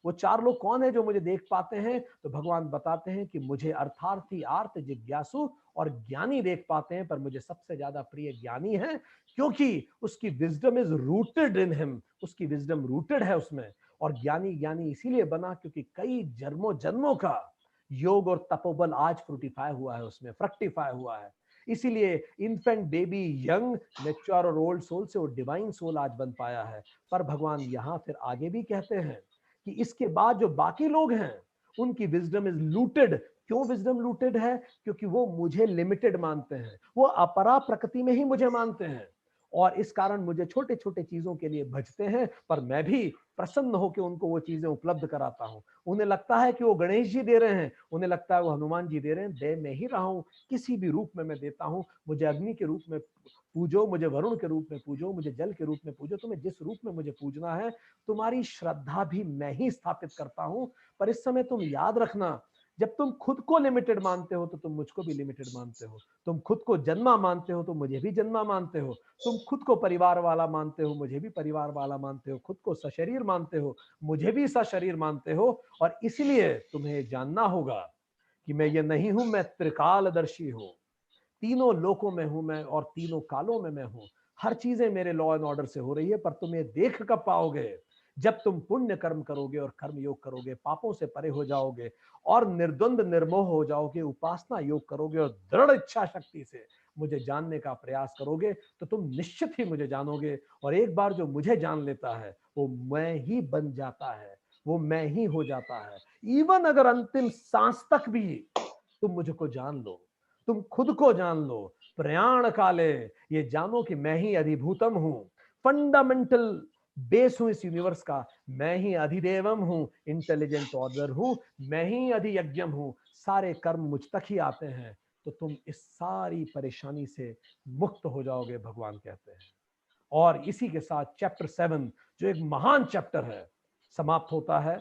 वो 4 लोग कौन है जो मुझे देख पाते हैं? तो भगवान बताते हैं कि मुझे अर्थार्थी, आर्त, जिज्ञासु और ज्ञानी देख पाते हैं, पर मुझे सबसे ज्यादा प्रिय ज्ञानी है, क्योंकि उसकी wisdom is rooted in him, उसकी विजडम रूटेड है उसमें। और ज्ञानी ज्ञानी इसीलिए बना क्योंकि कई जन्मों जन्मों का योग और तपोबल आज फ्रूटिफाई हुआ है, उसमें फ्रक्टिफाई हुआ है। इसीलिए इन्फेंट, बेबी, यंग, मैच्योर और ओल्ड सोल से वो डिवाइन सोल आज बन पाया है। पर भगवान यहां फिर आगे भी कहते हैं कि इसके बाद जो बाकी लोग हैं उनकी विजडम इज लूटेड। क्यों विजडम लूटेड है? क्योंकि वो मुझे लिमिटेड मानते हैं, वो अपरा प्रकृति में ही मुझे मानते हैं, और इस कारण मुझे छोटे छोटे चीजों के लिए भजते हैं। पर मैं भी प्रसन्न होकर उनको वो चीजें उपलब्ध कराता हूं। उन्हें लगता है कि वो गणेश जी दे रहे हैं, उन्हें लगता है वो हनुमान जी दे रहे हैं, दे मैं ही रहा हूं, किसी भी रूप में मैं देता हूं। मुझे अग्नि के रूप में पूजो, मुझे वरुण के रूप में पूजो, मुझे जल के रूप में पूजो, तुम्हें जिस रूप में मुझे पूजना है, तुम्हारी श्रद्धा भी मैं ही स्थापित करता हूं। पर इस समय तुम याद रखना, जब तुम खुद को लिमिटेड मानते हो तो तुम मुझको भी लिमिटेड मानते हो। तुम खुद को जन्मा मानते हो तो मुझे भी जन्मा मानते हो। तुम खुद को परिवार वाला मानते हो, मुझे भी परिवार वाला मानते हो। खुद को सशरीर मानते हो, मुझे भी सशरीर मानते हो। और इसलिए तुम्हें जानना होगा कि मैं ये नहीं हूं, मैं त्रिकालदर्शी हूं। तीनों लोकों में हूं मैं और तीनों कालों में मैं हूं। हर चीजें मेरे लॉ एंड ऑर्डर से हो रही है, पर तुम ये देख कब पाओगे? जब तुम पुण्य कर्म करोगे और कर्म योग करोगे, पापों से परे हो जाओगे और निर्द्वंद निर्मोह हो जाओगे, उपासना योग करोगे और दृढ़ इच्छा शक्ति से मुझे जानने का प्रयास करोगे, तो तुम निश्चित ही मुझे जानोगे। और एक बार जो मुझे जान लेता है वो मैं ही बन जाता है, वो मैं ही हो जाता है। इवन अगर अंतिम सांस तक भी तुम मुझको जान लो, तुम खुद को जान लो, प्रयाण काले ये जानो कि मैं ही अधिभूतम हूं, फंडामेंटल बेस हूं इस यूनिवर्स का। मैं ही अधिदेवम हूं, इंटेलिजेंट ऑर्डर हूं, मैं ही अधियज्ञम हूं। सारे कर्म मुझ तक ही आते हैं, तो तुम इस सारी परेशानी से मुक्त हो जाओगे, भगवान कहते हैं। और इसी के साथ चैप्टर 7 जो एक महान चैप्टर है समाप्त होता है।